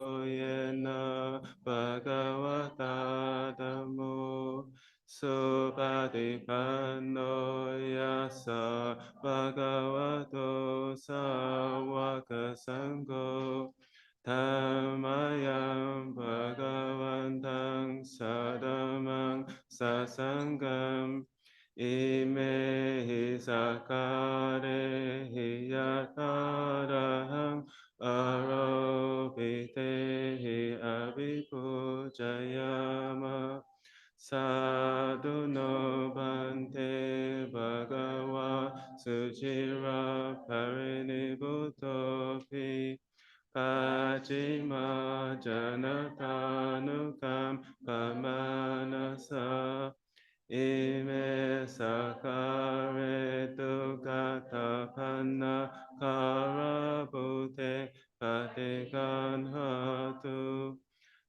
yena bhagavata dhammo supatipanno yassa bhagavato sāvaka sangho Dhammayam bhagavantang sadamang sasangam ime hi sakare hi yatarahang arobite abhipujayama sadhuno bhante bhagava suchira parinibbhutopi Pachima janatanukam pamanasa ime sakare tukatapanna karabhute patikan hatu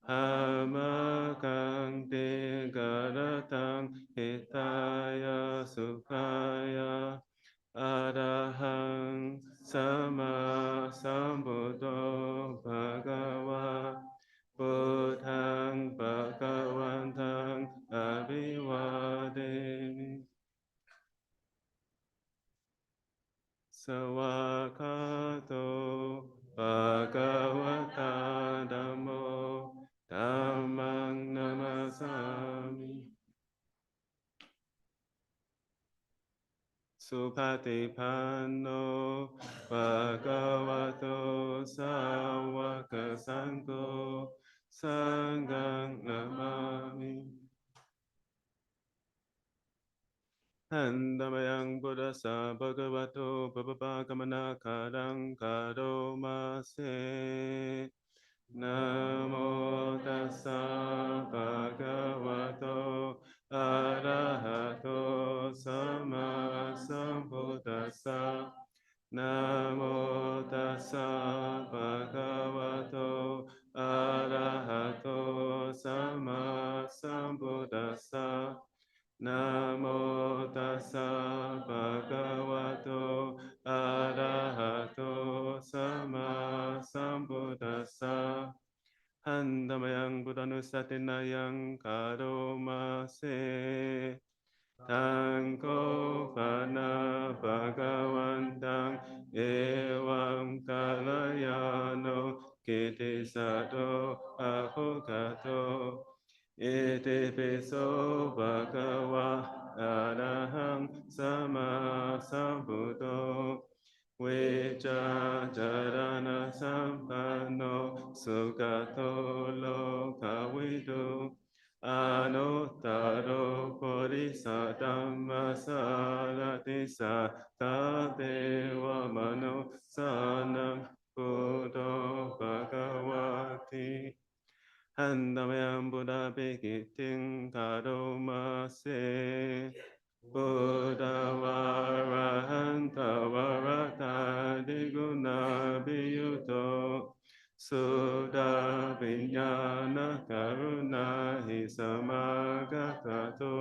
hamakang tigaratang hitaya sukaya Arahang sama sambuddho bhagava Buddhang bhagavantang abhivademi Sawakato bhagavata dhammo dhammang namasami Supatipanno bhagavato sāvaka sangho sanghang namami Handamayang buddhasa bhagavato papapakamana karang karomase Namo tassa bhagavato arahato sama sambuddhassa Namo tassa bhagavato arahato sama sambuddhassa Namo tassa bhagavato arahato sama sambuddhassa Handamayang buddhanusatinayang karomase Tangko pana bhagavantang evam kalayano kiti sato ahugato iti piso bhagava arahang sama sambuddho Vicha jarana sampanno sugato lokavidu Anuttaro Purisa Dhamma Sarati Satadeva Mano Sanam Buddho Bhagavati Handamayam Buddha Bhikiting Karomase Buddha Varahanta Varata Diguna Biyuto Sudha Vijnana Karuna Hisamagatato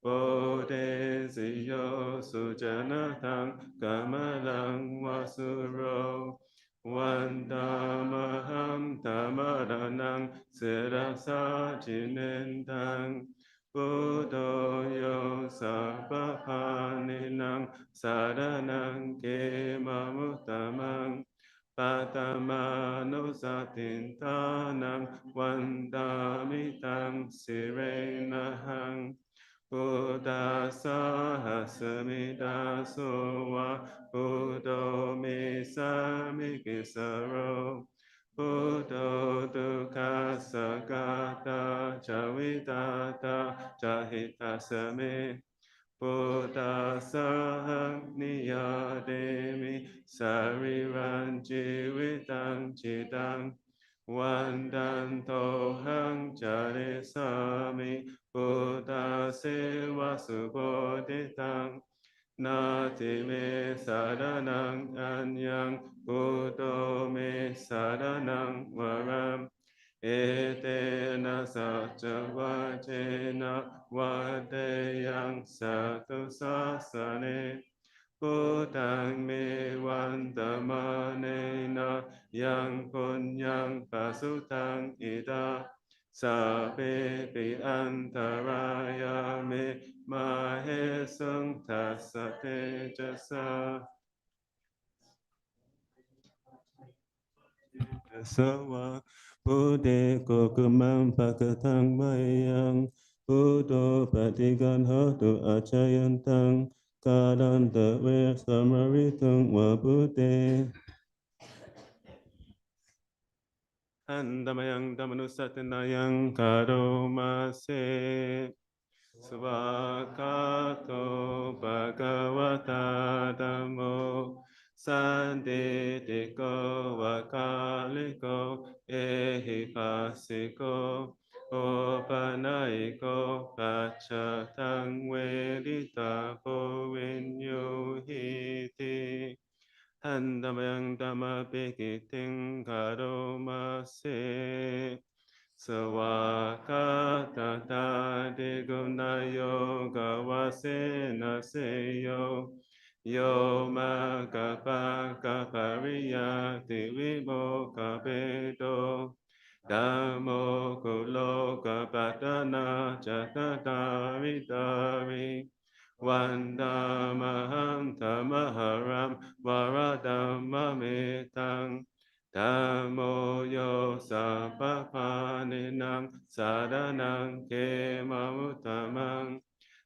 Bodhesiyo Sujanatang Kamalang Vasuro Vandamaham Tamaranang Sirasa Jinendang Buddhoyo Sabbapaninang Saranang Kemamuttamang Patamano Satintanang Vandamitang Sirenahang Buddha Sahasamida Sowa Buddho Misamikisaro Buddho Dukkha Sagata Cavitata Cahitasame Buddha Sahang Niyademi Sarivan Jivitang Chidang Vandantohang Charisami Buddha Seva Subodhitang Nati me saranang anyang Buddho me saranang varam Etena sacha vajena vadeyang satu sasane Buddhang me vandamanena yang punyang pasutang ida sape pi antaraya me mahe sung tasate jasa sawa Buddhe kokumam pakatang mayang Buddho patikan hotu acayantang Kadanta we samaritung wa Buddhe Andamayang damanusatinayang karomase Svakato bhagavata dhammo Sanditiko vakaliko ehipasiko Opanaiko pachatang vedita povinyuhiti Handamayang dhamma pikiting karomase Sawakata digunayo gawasena seyo Yo magapa kapariyati vimo kapedo Damo kulo kapatana jatadari dari Vandamaham tamaharam varadamamitang Dhammo yo sapapaninam saranang kemamutamang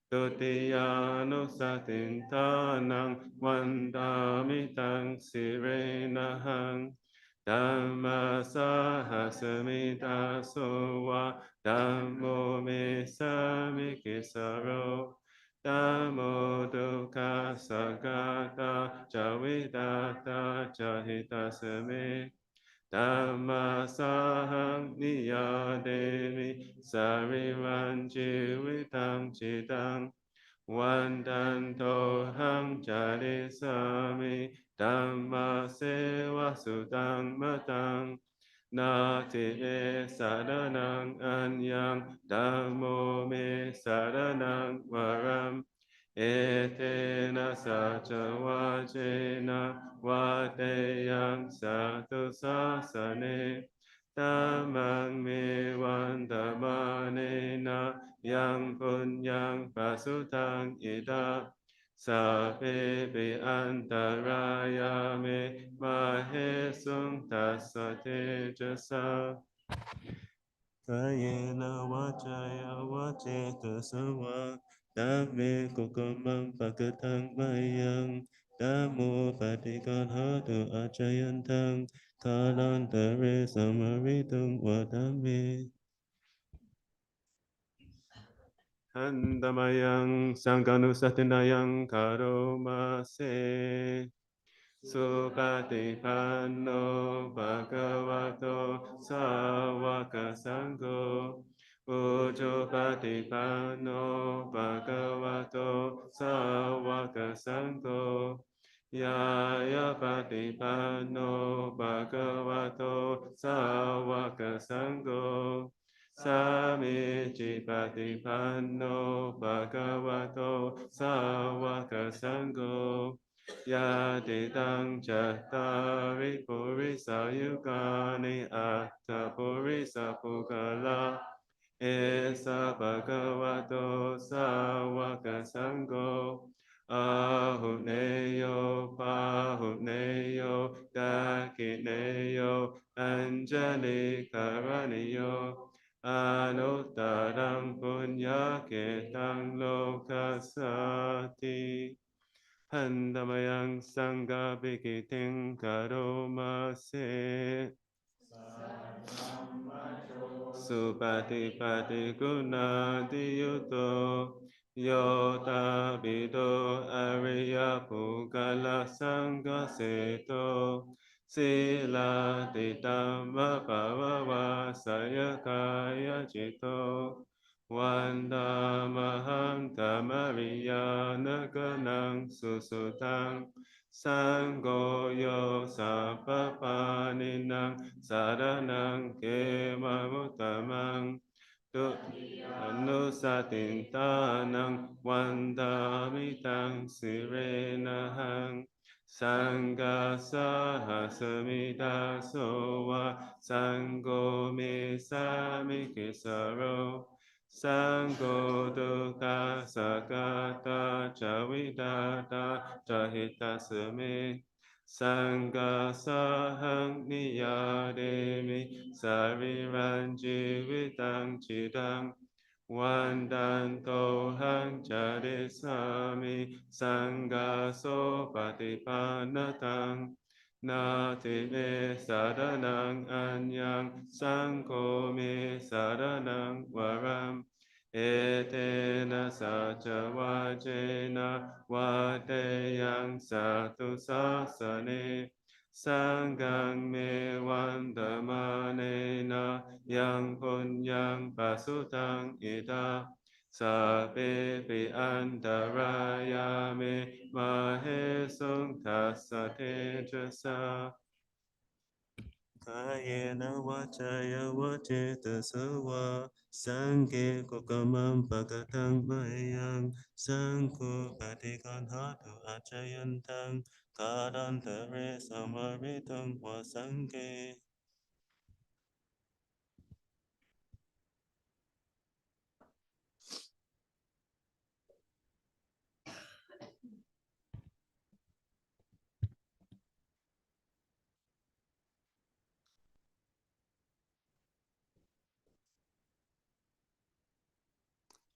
Tutiyano satintanang vandamitang sirenahang Dhamma sahasamita sowa Dhammo me samikisaro Dhammo dukkha sagata cavidata cahitasame Dhamma sahang niyademi sarivan jivitam chidang Vandanto hang charisami Dhamma seva sudang matang Nati e saranang anyang Dhammo me saranang varam Etena sacha vajena vadeyang satu sasane Tamang me vandamanena yang punyang pasutang ida Sape pi antaraya me mahe sung tasate jasa Kayena wacaya waceta sawa Dhamme kukumang pakatang mayang Dhammo patikan hatu acayantang Kalantare samaritung wadame Handamayang sangkanusatinayang karomase Supatipanno bhagavato sāvaka sangho Ujjopatipanno bhagavato sāvaka sangho Yaya patipanno bhagavato sāvaka sangho Samici patipanno bhagavato sāvaka sangho Yadidang cattari purisa yugani atta purisa pugala Esa bhagavato sāvaka sangho Ahuneyo pahuneyo dakineyo anjali karaniyo Anuttarang punyaketang lokasati Handamayang sangha bikiting karomase Supatipati guna diyuto Yota bido ariya pugala sangha seto Sila ditama bhavava sayakaya jito Vandamaham tamariya naganang susutang Sanggoyo sapapaninang saranang kemamutamang Anusatintanang vandamitang sirenahang Sangha sahasamita sowa Sango me samikisaro Sango dukkha sakata cavidata cahitasame Sangha sahang niyademi Sariran jivitang chidang Vandanto hang charisami Sangha so patipanatang Nati me saranang anyang Sangho me saranang varam Etena sacha vajena Vadeyang satu sasane Sangang me vandamanena Yang punyang pasutang ida Sapepi antaraya me mahe sung tasate jasa Kayena wachaya wacetasa wa Sangke kokamam pagatang mayang Sangko patikan hatu acayantang Kadantare samaritam wasangke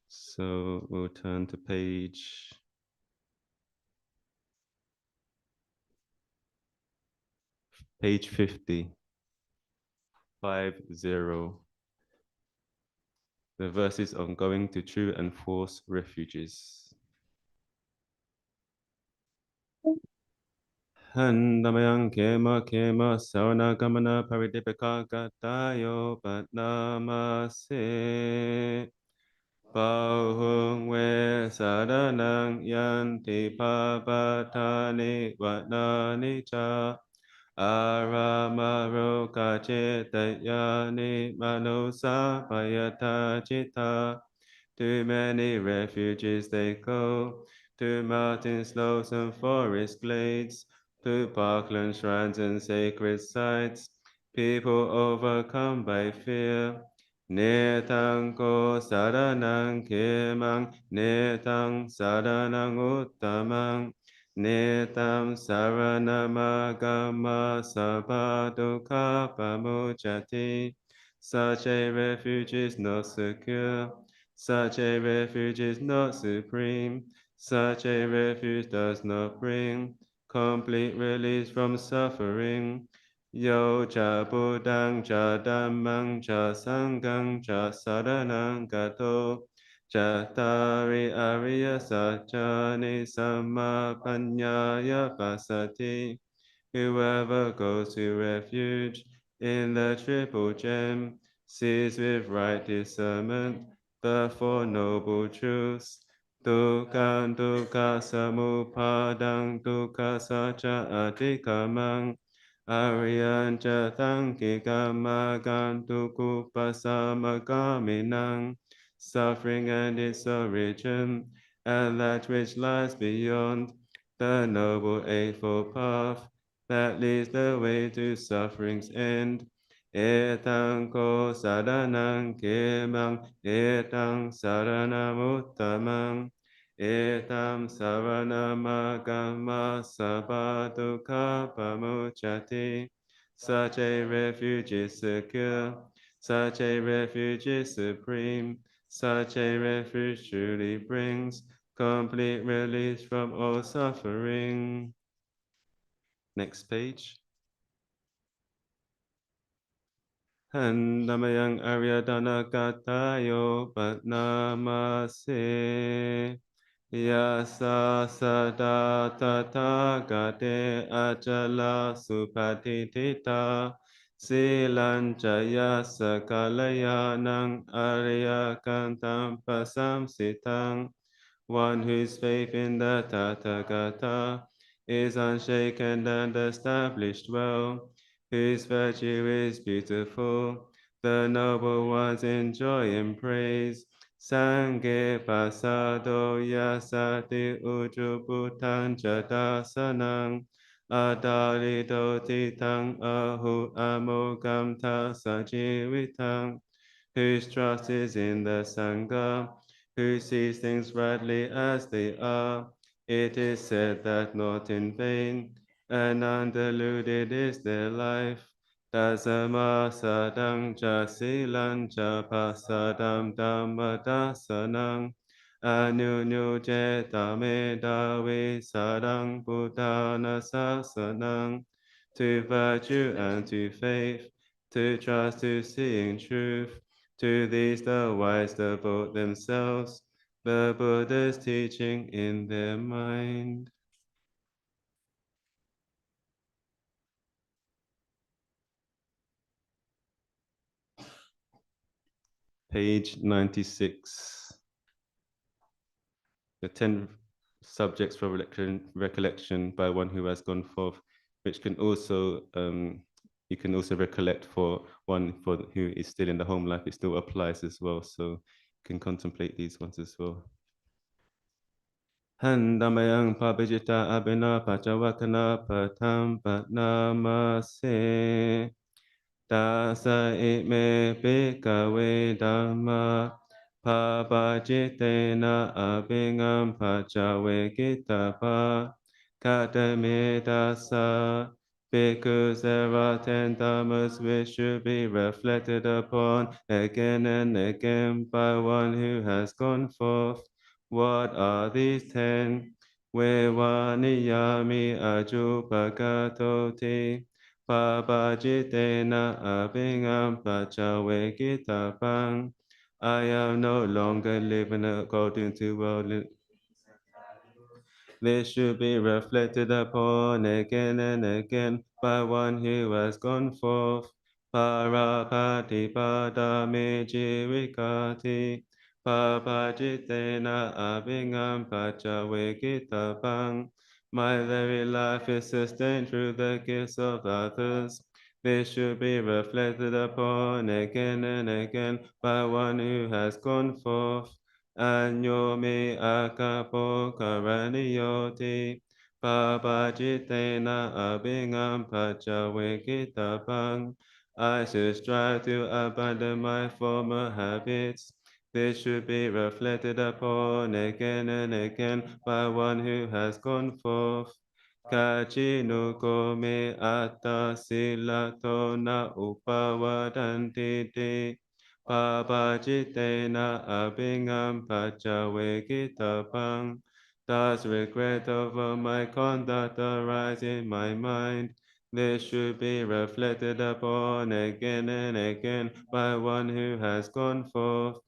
So we'll turn to page 50. 50. The verses on going to true and false refuges. Handamayang kema kema sauna gamana paridipika gatayo patnamase. Bahung we sadanang yanti papatani vatnani cha. Aramaro kacetayani manusa payata cita. To many refuges they go, to mountain slopes and forest glades, to parkland shrines and sacred sites. People overcome by fear. Netang ko saranang kemang, netang saranang uttamang. Netam saranamagama sabadukha pamuchati. Such a refuge is not secure. Such a refuge is not supreme. Such a refuge does not bring complete release from suffering. Yo cha buddhang cha dhammang cha sanghang cha saranang gato. Chattari Arya Satchani Sammapanyaya Pasati. Whoever goes to refuge in the triple gem sees with right discernment the Four Noble Truths. Dukkha dukkha samupadang dukkha sacha adhikamang. Aryan jatang kikamagan tukupasamagaminang. Suffering and its origin, and that which lies beyond the Noble Eightfold Path that leads the way to suffering's end. Etang ko saranang kemang, etang saranamuttamang, etam saranamagama sabadukha pamuchati. Such a refuge is secure, such a refuge is supreme, such a refuge truly brings complete release from all suffering. Next page. Handamayang Aryadana Gatayo Patnamase. Yasa Sada Tata Gate Achala Supatitita. Silanjaya Sakalayanang Arya Kantam Pasamsitang. One whose faith in the Tathagata is unshaken and established well, whose virtue is beautiful, the noble ones enjoy and praise. Sangye pasado yasati ujubutan jadasanang Adalito titang ahu amogam tasa jivitang, whose trust is in the Sangha, who sees things rightly as they are. It is said that not in vain and undiluted is their life. Dasama sadang cha silan cha pasadam dammadasanang. Anu je dame dawe sadang buddhana sasanang. To virtue and to faith, to trust, to seeing truth. To these the wise devote themselves, the Buddha's teaching in their mind. Page 96. The 10 subjects for recollection by one who has gone forth, which can also, you can also recollect for one for who is still in the home life. It still applies as well. So you can contemplate these ones as well. Handamayang pabijita abhina pachavakana patam patnamase. Dasa ime bhikkhave dhamma pabajitena abhingam pacave kitapa katame dasa because there are 10 dhammas which should be reflected upon again and again by one who has gone forth. What are these 10? Vevaniyami ajupakatoti Pabajitena abhingam pacawe kitapang. I am no longer living according to worldly. This should be reflected upon again and again by one who has gone forth. Parapatipada jirikati. Pabajitena abhingam pacawe kitapang. My very life is sustained through the gifts of others. This should be reflected upon again and again by one who has gone forth. Anyo me akapo karaniyoti. Pabajitena abhingam pacawe kitapang. I should strive to abandon my former habits. This should be reflected upon again and again by one who has gone forth. Kachinuko me atta silato na upawadanti te. Pabajitena abhingam pacawe kitapang. Does regret over my conduct arise in my mind? This should be reflected upon again and again by one who has gone forth.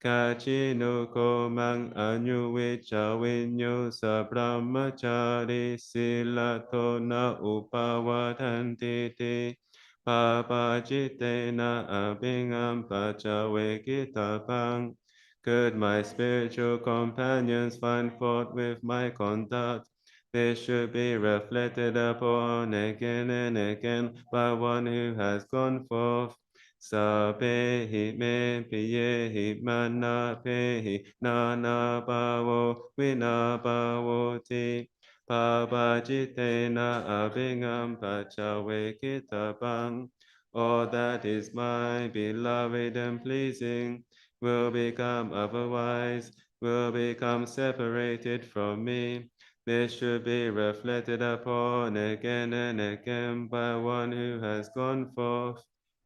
Kachinuko mang anyuvicha vinyo sa brahmachari silato na upawadanti te. Pabajitena abhingam pacawe kitapang. Could my spiritual companions find fault with my conduct? This should be reflected upon again and again by one who has gone forth. Sabe hi me piye hi mana pe hi nana bhavo vina bhavo ti. Pabajitena abhingam pacawe kitapang. All that is my beloved and pleasing will become otherwise, will become separated from me. This should be reflected upon again and again by one who has gone forth.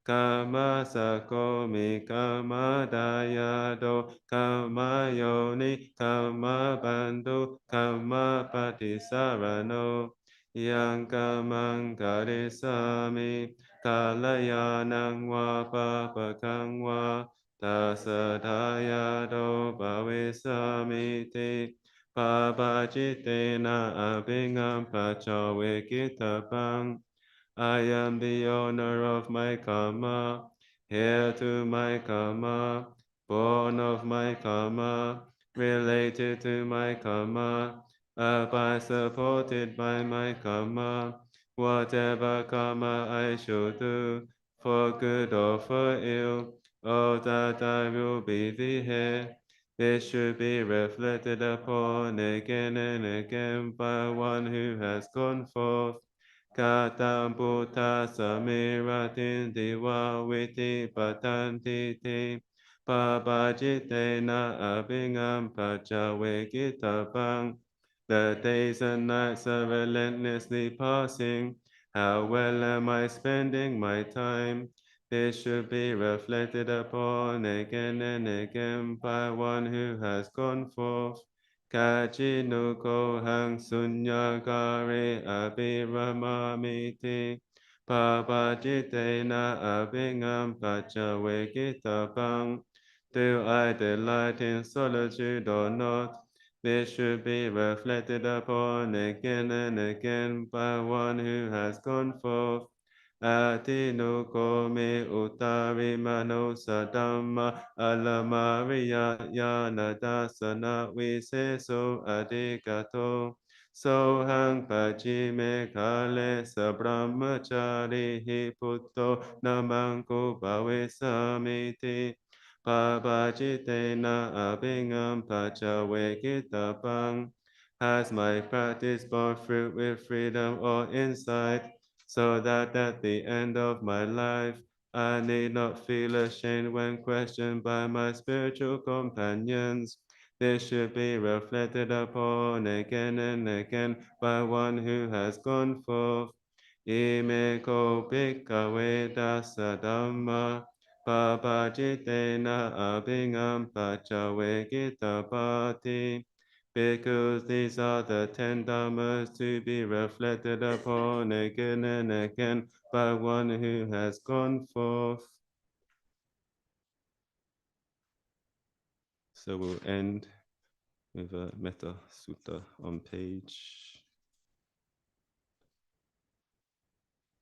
Kama sakomi kama dayado kama yoni kama bandhu kama patisarano yang kamang karisami kalayanang wa papakang wa tasadayado bhavisami te. Pabajitena abhingam pacawe kitapang. I am the owner of my karma, heir to my karma, born of my karma, related to my karma, abide supported by my karma. Whatever karma I shall do, for good or for ill, all that I will be the heir. This should be reflected upon again and again by one who has gone forth. Katam Buddha Samiratin Diva Viti Patanti Ti Pabajite Na Abhingam Pachawekitapang. The days and nights are relentlessly passing. How well am I spending my time? This should be reflected upon again and again by one who has gone forth. Kajinuko hang sunyagare abhiramamiti pabajite na abhingam pachawekitapang. Do I delight in solitude or not? This should be reflected upon again and again by one who has gone forth. Atinuko me utari mano sadamma alamariya yana dasana viseso adigato. Sohang pachime kale sabrahmachari hi putto namanko bhavesamiti. Pabajitena abhingam pachawekitapang. Has my practice borne fruit with freedom or insight, so that at the end of my life I need not feel ashamed when questioned by my spiritual companions? This should be reflected upon again and again by one who has gone forth. Ime ko bhikkhave dasa dhamma Pabajitena abhingam pachawekitapati. Because these are the 10 dhammas to be reflected upon again and again by one who has gone forth. So we'll end with a Metta Sutta on page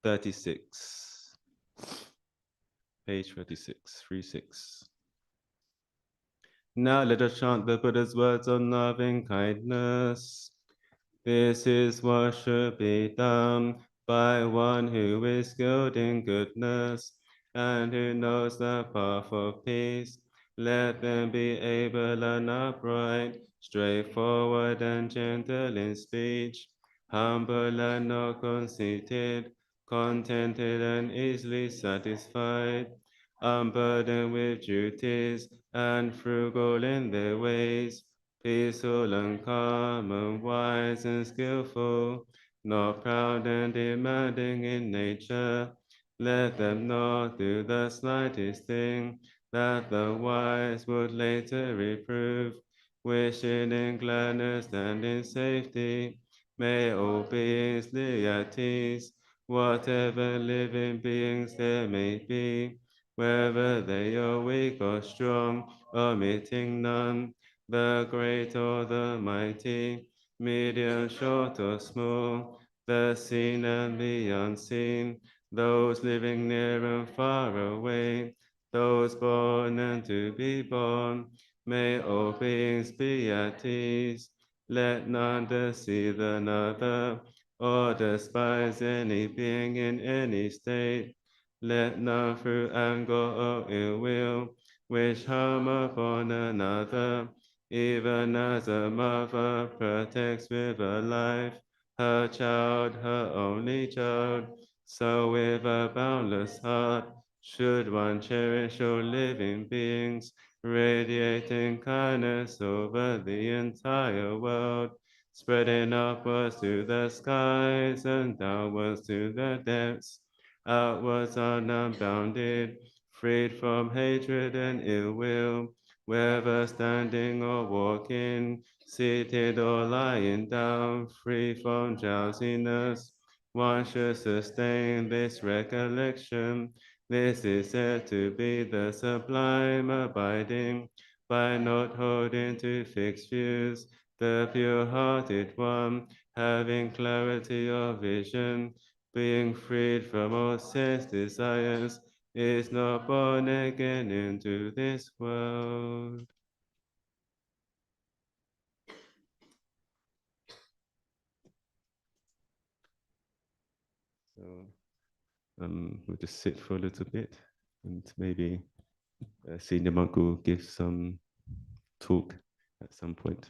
36. Page 36, 36. Now let us chant the Buddha's words on loving kindness. This is what should be done by one who is skilled in goodness and who knows the path of peace. Let them be able and upright, straightforward and gentle in speech, humble and not conceited, contented and easily satisfied, unburdened with duties and frugal in their ways, peaceful and calm and wise and skillful, not proud and demanding in nature. Let them not do the slightest thing that the wise would later reprove, wishing in gladness and in safety. May all beings live at ease, whatever living beings there may be, whether they are weak or strong, omitting none, the great or the mighty, medium, short or small, the seen and the unseen, those living near and far away, those born and to be born. May all beings be at ease. Let none deceive another or despise any being in any state. Let none through anger or ill will wish harm upon another, even as a mother protects with her life her child, her only child. So with a boundless heart should one cherish all living beings, radiating kindness over the entire world, spreading upwards to the skies and downwards to the depths, outwards and unbounded, freed from hatred and ill will, whether standing or walking, seated or lying down, free from drowsiness. One should sustain this recollection. This is said to be the sublime abiding, by not holding to fixed views, the pure-hearted one, having clarity of vision, being freed from all sense desires, is not born again into this world. So we'll just sit for a little bit, and maybe Senior Monk will give some talk at some point.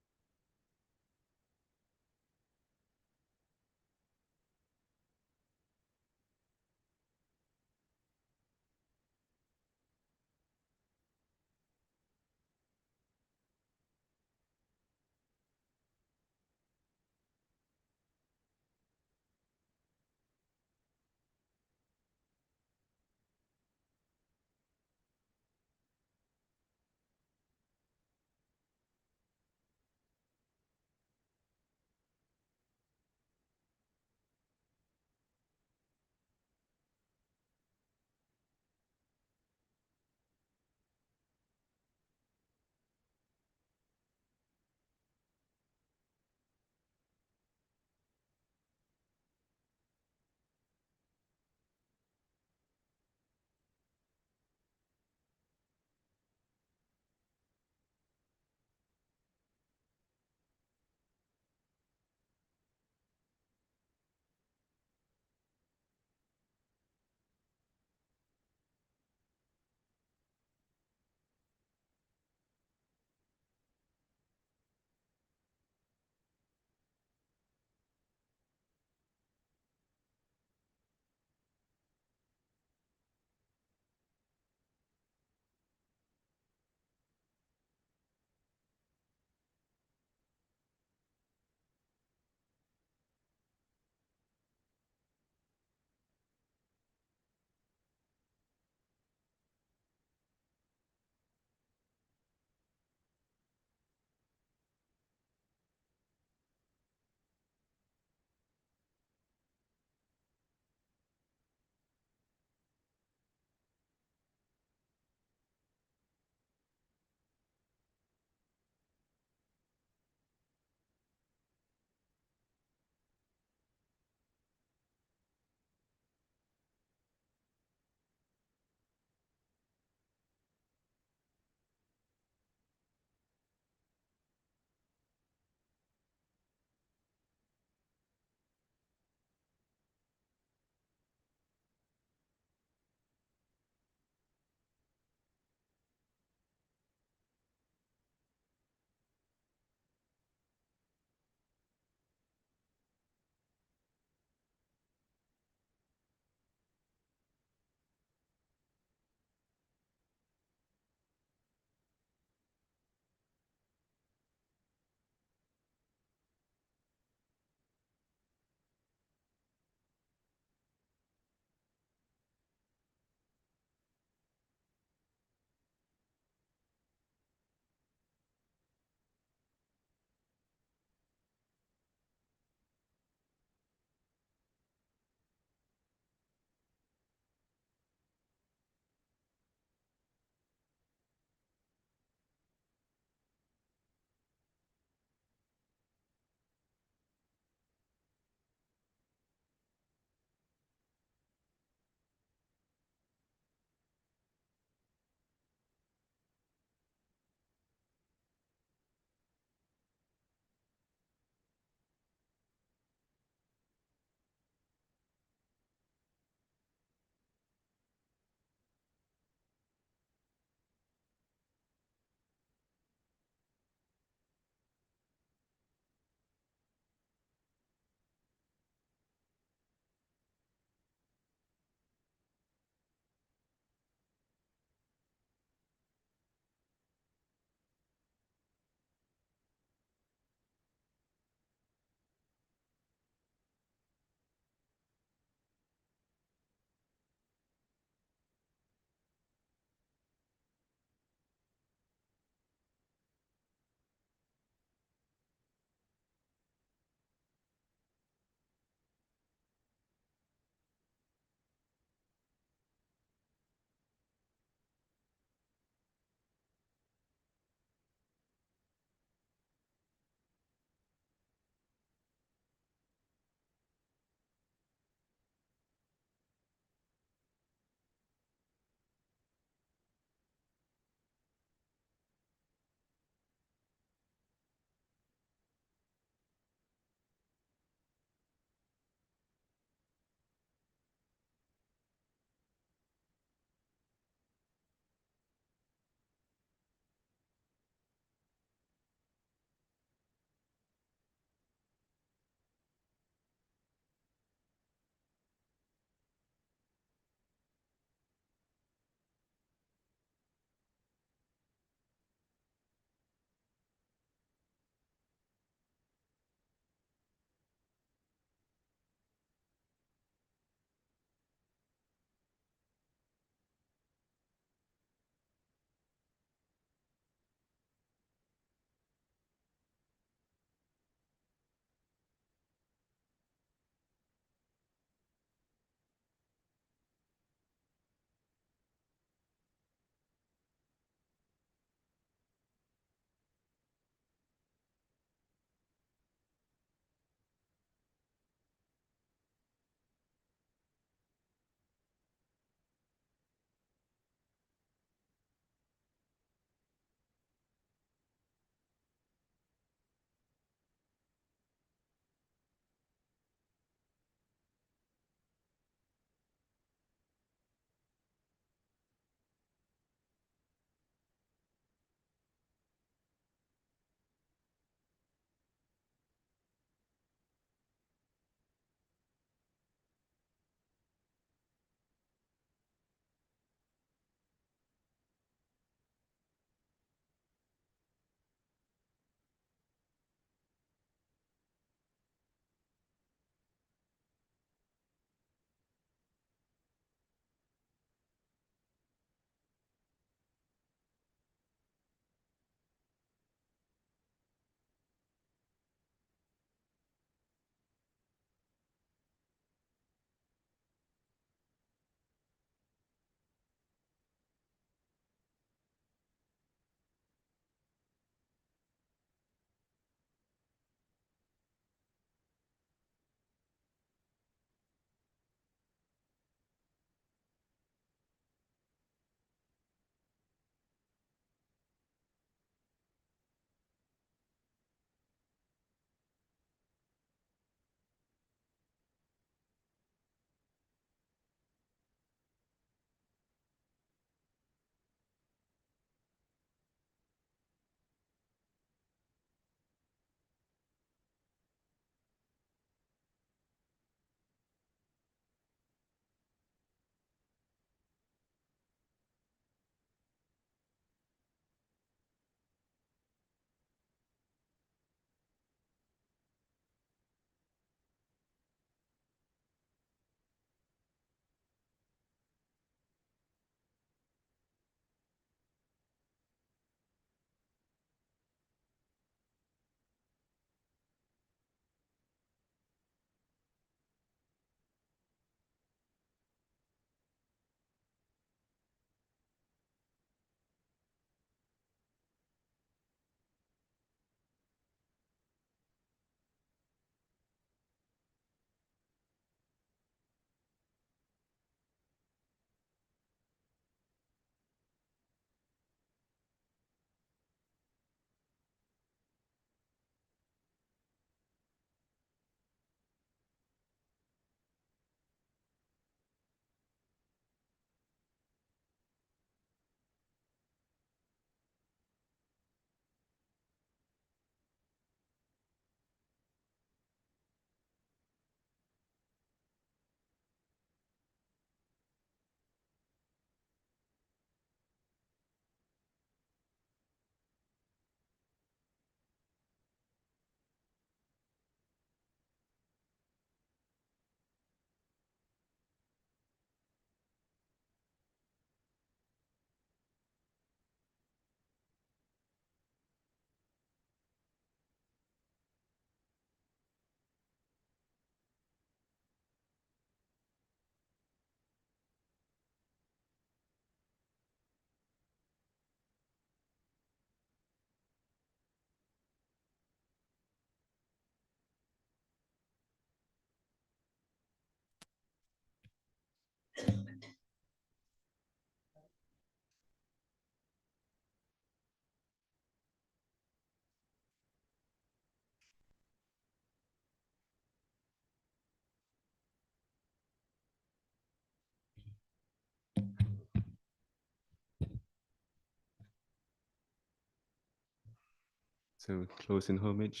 So close in homage.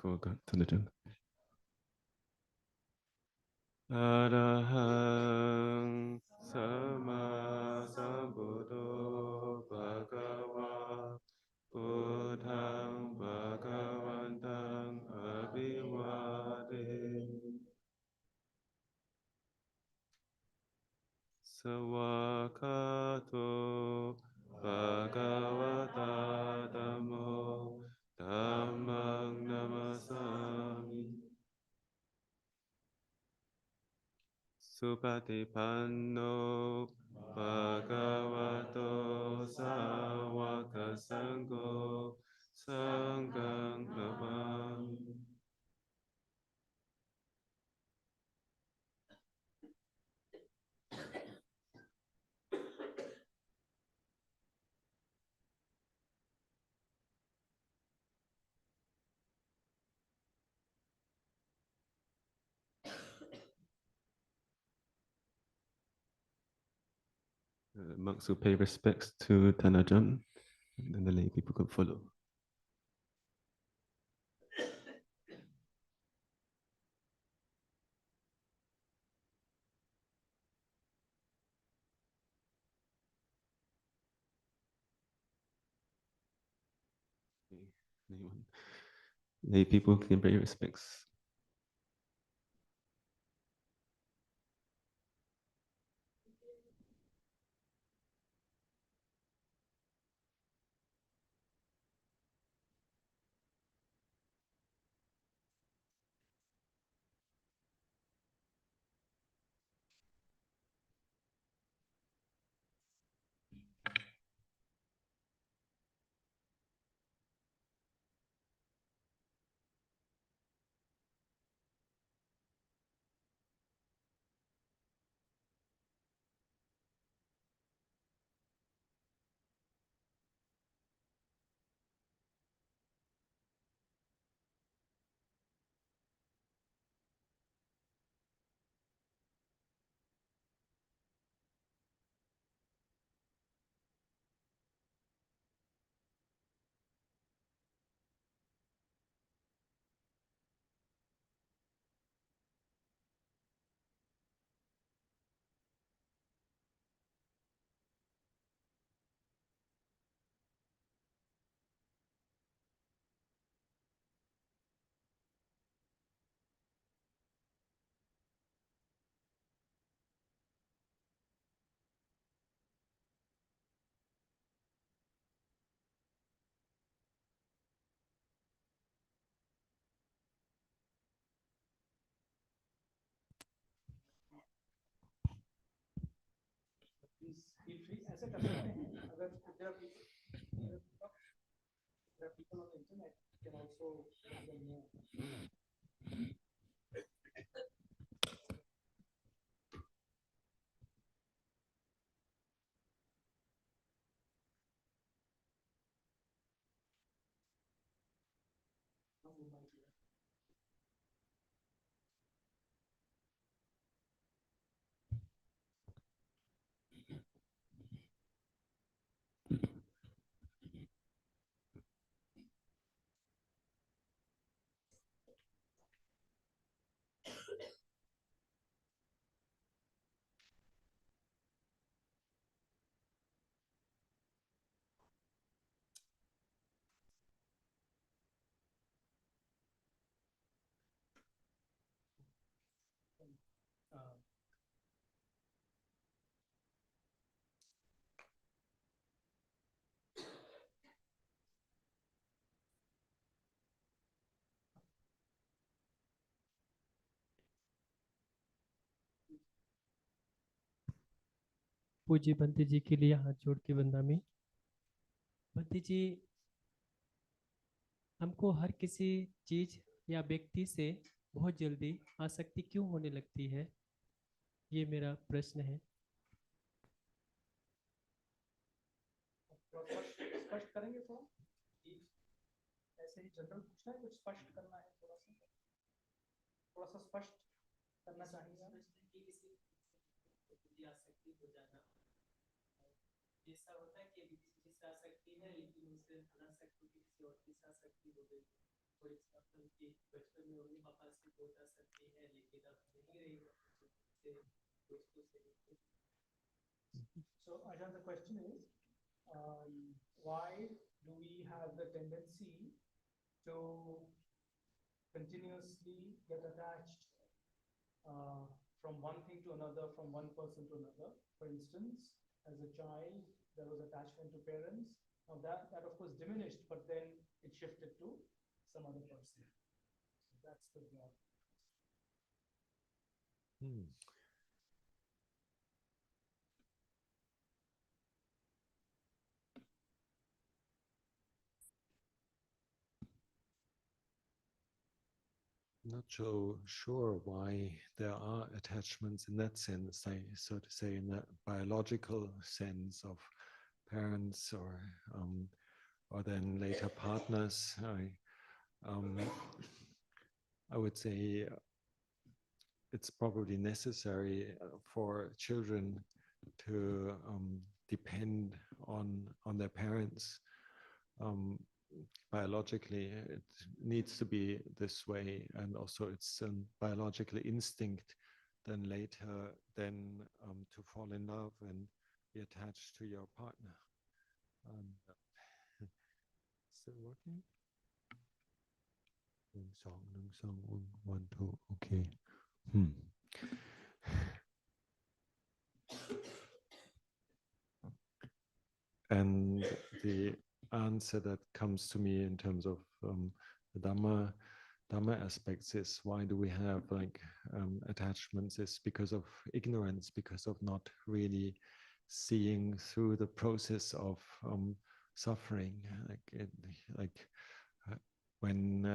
Go to the jungle. Arahang Sama Sambuddho Bhagava Buddhang Bhagavantang Abhivade Sawakato Bhagavata Dhammo Dhammang Namasami Supatipanno Bhagavato Sāvaka Sangho Sanghang Namami. Monks who pay respects to Tanajan, and then the lay people can follow. Anyone? Lay people can pay respects. ऐसे कर सकते हैं अगर there are people on the internet can also know. पूज्य बंती जी के लिए हाथ जोड़ के बंदामी। बंती जी, हमको हर किसी चीज या व्यक्ति से बहुत जल्दी आसक्ति क्यों होने लगती है, ये मेरा प्रश्न है। स्पष्ट करेंगे थोड़ा, ऐसे ही जनरल पूछना है, कुछ स्पष्ट करना है, थोड़ा सा स्पष्ट करना चाहिए। कि किसी की आसक्ति हो जाना, ऐसा होता है कि अभी किसी चीज से आसक्ति है लेकिन उसे अनासक्ति किसी और चीज से आसक्ति हो गई। फॉर एग्जाम्पल कि बचपन में मम्मी पापा से बहुत आसक्ति है लेकिन अब नहीं रही से दोस्तों से। So Ajahn, the question is, why do we have the tendency to continuously get attached from one thing to another, from one person to another? For instance, as a child, there was attachment to parents. Now that of course diminished, but then it shifted to some other person. So that's the broad. Not so sure why there are attachments in that sense, so to say, in that biological sense of parents or then later partners. I would say it's probably necessary for children to depend on their parents. Biologically, it needs to be this way, and also it's a biological instinct then later to fall in love and be attached to your partner. Still working? 1 2 1 2 okay. And the answer that comes to me in terms of the Dhamma aspects is, why do we have attachments? Is because of ignorance, because of not really seeing through the process of suffering. When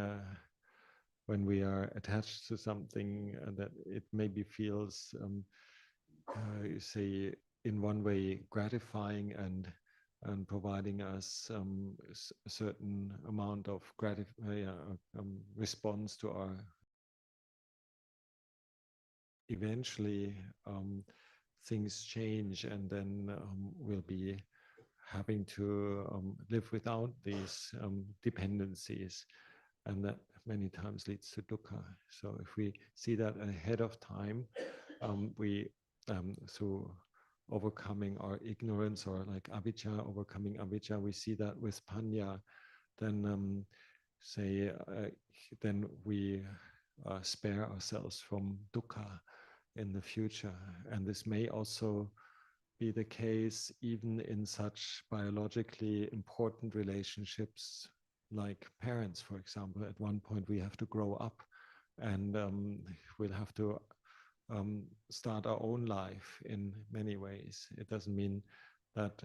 we are attached to something that it maybe feels, you say, in one way gratifying and providing us a certain amount of response to our. Eventually, things change, and then we'll be having to live without these dependencies, and that many times leads to dukkha. So if we see that ahead of time, we through overcoming our ignorance, or like avijja, overcoming avijja, we see that with panya, then then we spare ourselves from dukkha in the future. And this may also be the case even in such biologically important relationships like parents, for example. At one point we have to grow up, and we'll have to start our own life in many ways. It doesn't mean that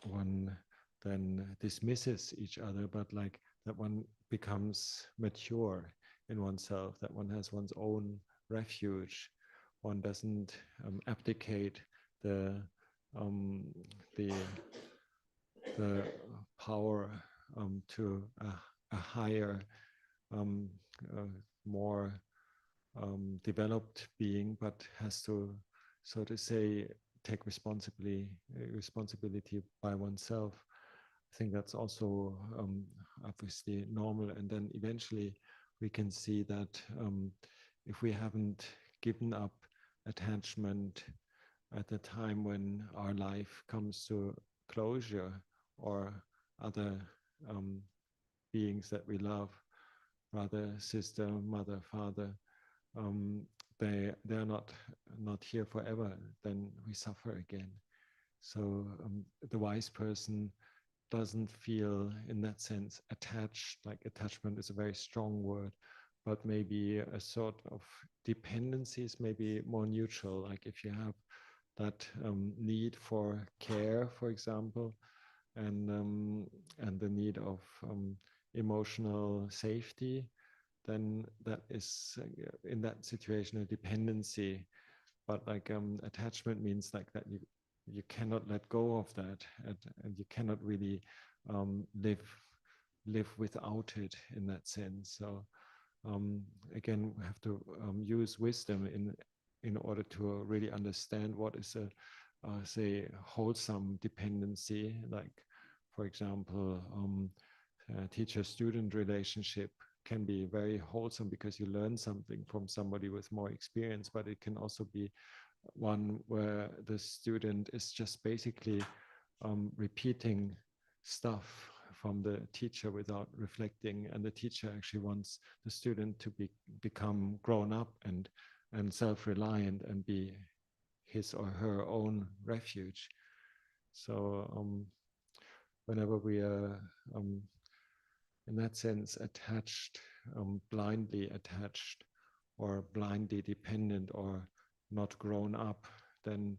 one then dismisses each other, but like that one becomes mature in oneself, that one has one's own refuge. One doesn't abdicate the power to a higher, more developed being, but has to, so to say, take responsibility by oneself. I think that's also obviously normal. And then eventually we can see that if we haven't given up attachment at the time when our life comes to closure, or other beings that we love, brother, sister, mother, father, they're not here forever, then we suffer again. So the wise person doesn't feel, in that sense, attached. Like, attachment is a very strong word, but maybe a sort of dependency is maybe more neutral. Like if you have that need for care, for example, and the need of emotional safety, then that is in that situation a dependency. But like attachment means like that you cannot let go of that, and you cannot really live without it in that sense. So again, we have to use wisdom in order to really understand what is a say wholesome dependency, like for example teacher-student relationship can be very wholesome because you learn something from somebody with more experience, but it can also be one where the student is just basically repeating stuff from the teacher without reflecting, and the teacher actually wants the student to become grown up and self-reliant and be his or her own refuge. So whenever we are in that sense attached, blindly attached or blindly dependent or not grown up, then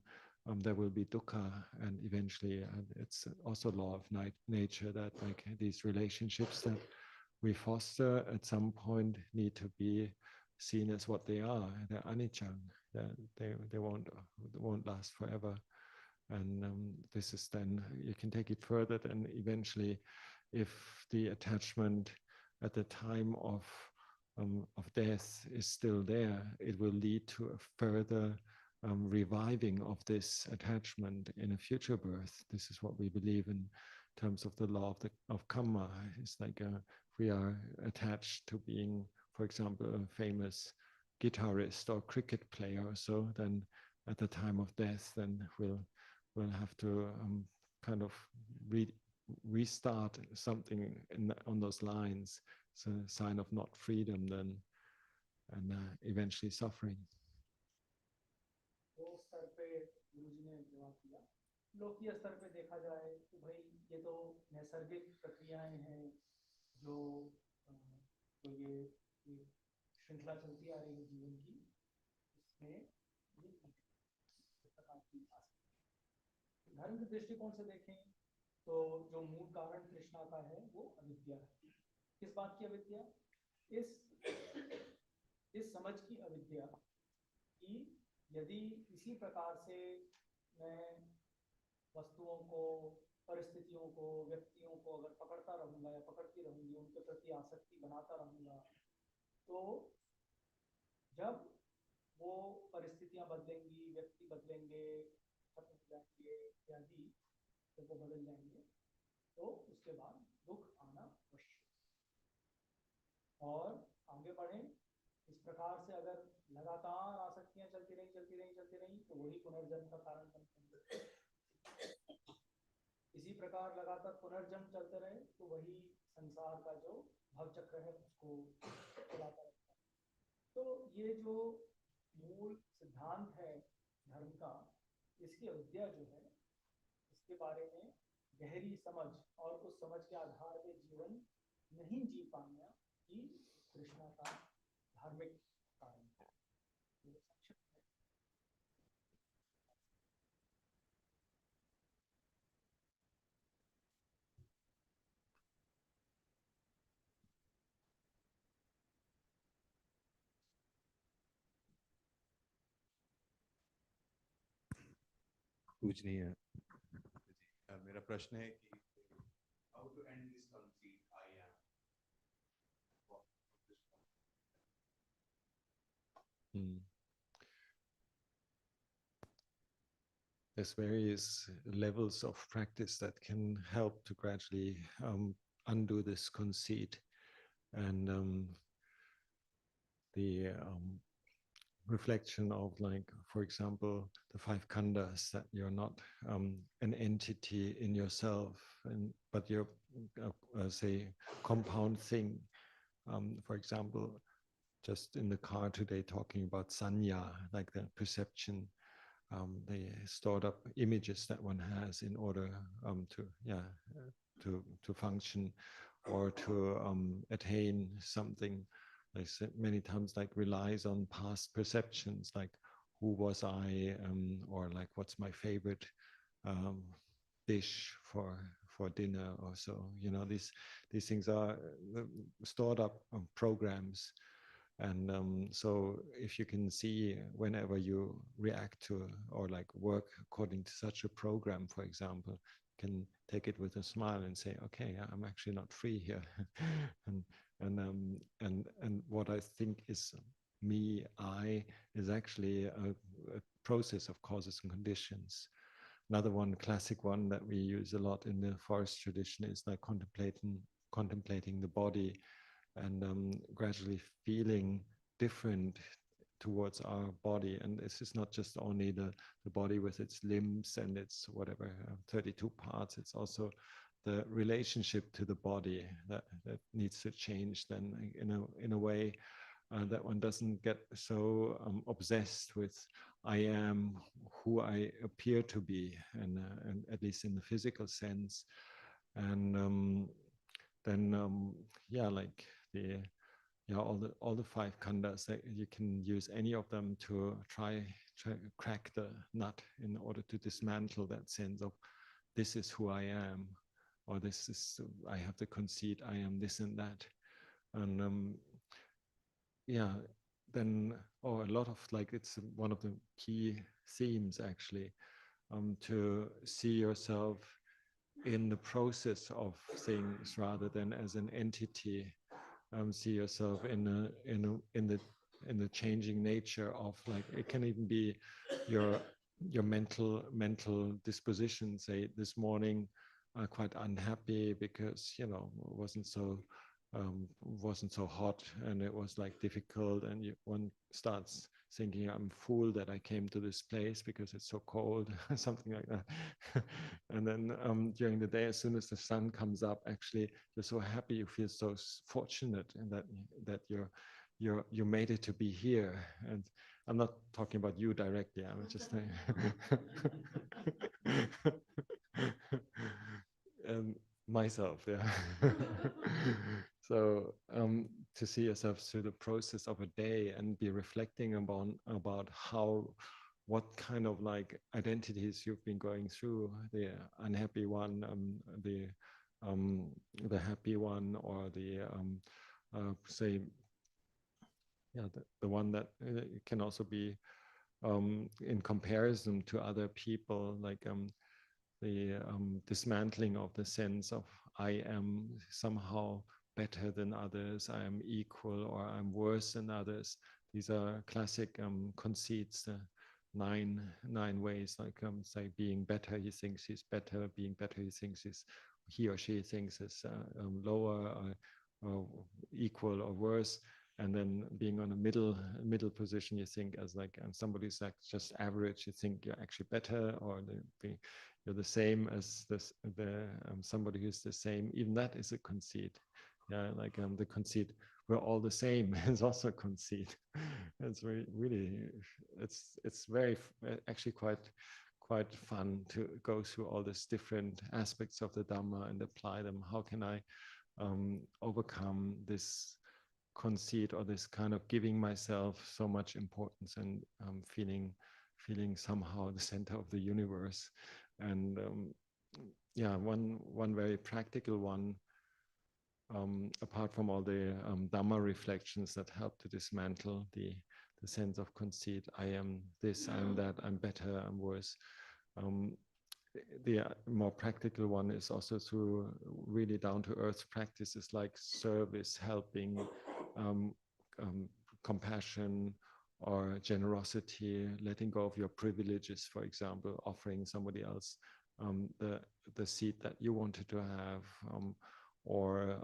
there will be dukkha, and eventually it's also law of nature that like these relationships that we foster at some point need to be seen as what they are. They're anicca. They won't last forever. And this is then, you can take it further, then eventually if the attachment at the time of death is still there, it will lead to a further reviving of this attachment in a future birth. This is what we believe in terms of the law of karma. It's like we are attached to being, for example, a famous guitarist or cricket player, so then at the time of death, then we'll have to kind of restart something on those lines. It's a sign of not freedom then, and eventually suffering. वो स्तर पे गुरुजी ने जवाब दिया। लोकीय स्तर पे देखा जाए तो भाई ये तो नैसर्गिक प्रक्रियाएं हैं जो तो ये श्रृंखला चलती आ रही है जीवन की, इसमें ये प्रकार की धर्म के दृष्टिकोण से देखें तो जो मूल कारण तृष्णा का है वो अविद्या है। किस बात की अविद्या? इस समझ की अविद्या कि यदि इसी प्रकार से मैं वस्तुओं को, परिस्थितियों को, व्यक्तियों को अगर पकड़ता रहूंगा या पकड़ती रहूंगी, उनके प्रति आसक्ति बनाता रहूंगा, तो जब वो परिस्थितियां बदलेंगी, व्यक्ति बदलेंगे, खत्म हो जाएंगे इत्यादि, जब वो बदल जाएंगे तो उसके बाद दुख आना अवश्य। और आगे बढ़े इस प्रकार से अगर लगातार आसक्तियां चलती रही तो वही पुनर्जन्म का कारण बनते हैं। इसी प्रकार लगातार पुनर्जन्म चलते रहे तो वही संसार का जो भवचक्र है उसको चलाता रहता है। तो ये जो मूल सिद्धांत है धर्म का, इसकी अविद्या जो है, इसके बारे में गहरी समझ और उस समझ के आधार पे जीवन नहीं जी पाना ही तृष्णा का धार्मिक कारण है। पूछनीय मेरा प्रश्न है कि how to end this conceit I am. There's various levels of practice that can help to gradually undo this conceit, and the reflection of, like, for example, the five khandhas, that you're not an entity in yourself, but you're say compound thing. For example, just in the car today talking about sanya, like the perception, the stored up images that one has in order to function or to attain something. I said many times, like, relies on past perceptions, like who was I, or like what's my favorite dish for dinner, or so. You know, these things are stored up programs. And so if you can see whenever you react to or like work according to such a program, for example, you can take it with a smile and say, okay, I'm actually not free here. and what I think is me, I, is actually a process of causes and conditions. Another one, classic one that we use a lot in the forest tradition is like contemplating the body and gradually feeling different towards our body. And this is not just only the body with its limbs and its whatever 32 parts, it's also the relationship to the body that needs to change then in a way that one doesn't get so obsessed with I am who I appear to be, and at least in the physical sense. And then yeah, like the all the five khandhas, that you can use any of them to try crack the nut in order to dismantle that sense of this is who I am, or this is I have the conceit I am this and that. And yeah, then a lot of like it's one of the key themes actually, to see yourself in the process of things rather than as an entity. See yourself in the changing nature of, like, it can even be your mental disposition. Say this morning quite unhappy because wasn't so hot, and it was like difficult, and one starts thinking, I'm fool that I came to this place because it's so cold, something like that. And then during the day, as soon as the sun comes up, actually you're so happy, you feel so fortunate, and that you made it to be here. And I'm not talking about you directly, I'm just saying myself, yeah. So to see yourself through the process of a day and be reflecting about what kind of like identities you've been going through, the unhappy one, the happy one, or the say, yeah, the one that can also be in comparison to other people, like the dismantling of the sense of I am somehow better than others, I am equal, or I'm worse than others. These are classic conceits, nine ways, like say being better, he thinks he's better, being better, he or she thinks is lower, or equal, or worse. And then being on a middle position, you think as like somebody who's like just average, you think you're actually better, or you're the same as somebody who's the same. Even that is a conceit. Yeah, like the conceit we're all the same is also a conceit. It's really it's very actually quite fun to go through all these different aspects of the Dhamma and apply them. How can I overcome this conceit, or this kind of giving myself so much importance, and feeling somehow the center of the universe? And yeah, one very practical one, apart from all the Dhamma reflections that help to dismantle the sense of conceit, I am this, I am that, I'm better, I'm worse. The more practical one is also through really down-to-earth practices like service, helping, compassion, or generosity, letting go of your privileges, for example, offering somebody else the seat that you wanted to have, or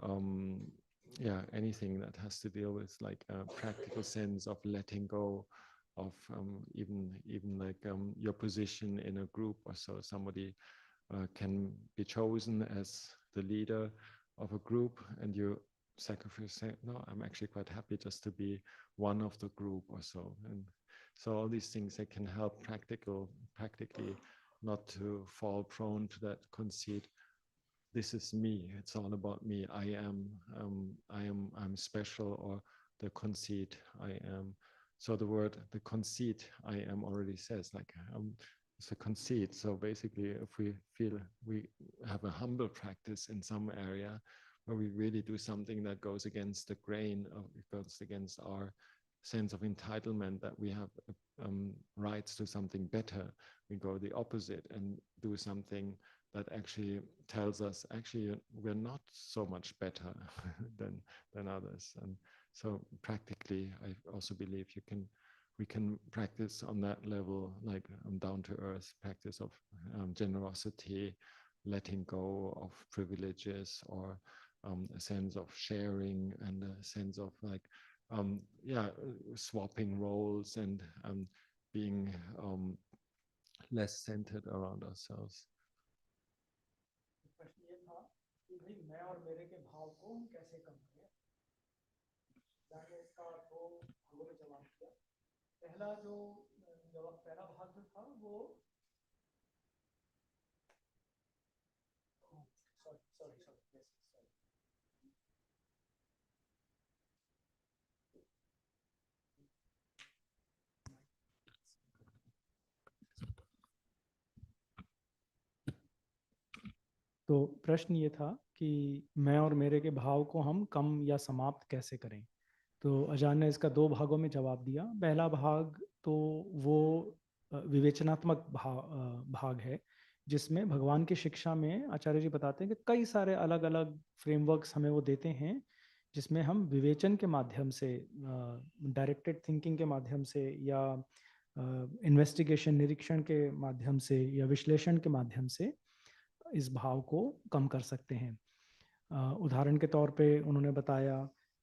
yeah, anything that has to deal with like a practical sense of letting go of even like your position in a group or so. Somebody can be chosen as the leader of a group, and you sacrifice, say, no, I'm actually quite happy just to be one of the group or so. And so all these things, they can help practically not to fall prone to that conceit. This is me, it's all about me, I'm special, or the conceit I am. So the conceit I am already says like it's a conceit. So basically, if we feel we have a humble practice in some area where we really do something that goes against the grain, of it goes against our sense of entitlement, that we have rights to something better, we go the opposite and do something that actually tells us actually we're not so much better than others. And so practically, I also believe we can practice on that level, like down to earth practice of generosity, letting go of privileges, or a sense of sharing, and a sense of like swapping roles, and being less centered around ourselves. प्रश्न ये था कि भाई मैं और मेरे के भाव को हम कैसे कम करें। मैंने इसका दो भागों में जवाब दिया। पहला पहला भाग जो था वो सॉरी तो प्रश्न ये था कि मैं और मेरे के भाव को हम कम या समाप्त कैसे करें। तो अजान ने इसका दो भागों में जवाब दिया। पहला भाग तो वो विवेचनात्मक भाग है, जिसमें भगवान की शिक्षा में आचार्य जी बताते हैं कि कई सारे अलग अलग फ्रेमवर्क्स हमें वो देते हैं, जिसमें हम विवेचन के माध्यम से, डायरेक्टेड थिंकिंग के माध्यम से, या इन्वेस्टिगेशन निरीक्षण के माध्यम से, या विश्लेषण के माध्यम से इस भाव को कम कर सकते हैं। उदाहरण के तौर पे उन्होंने बताया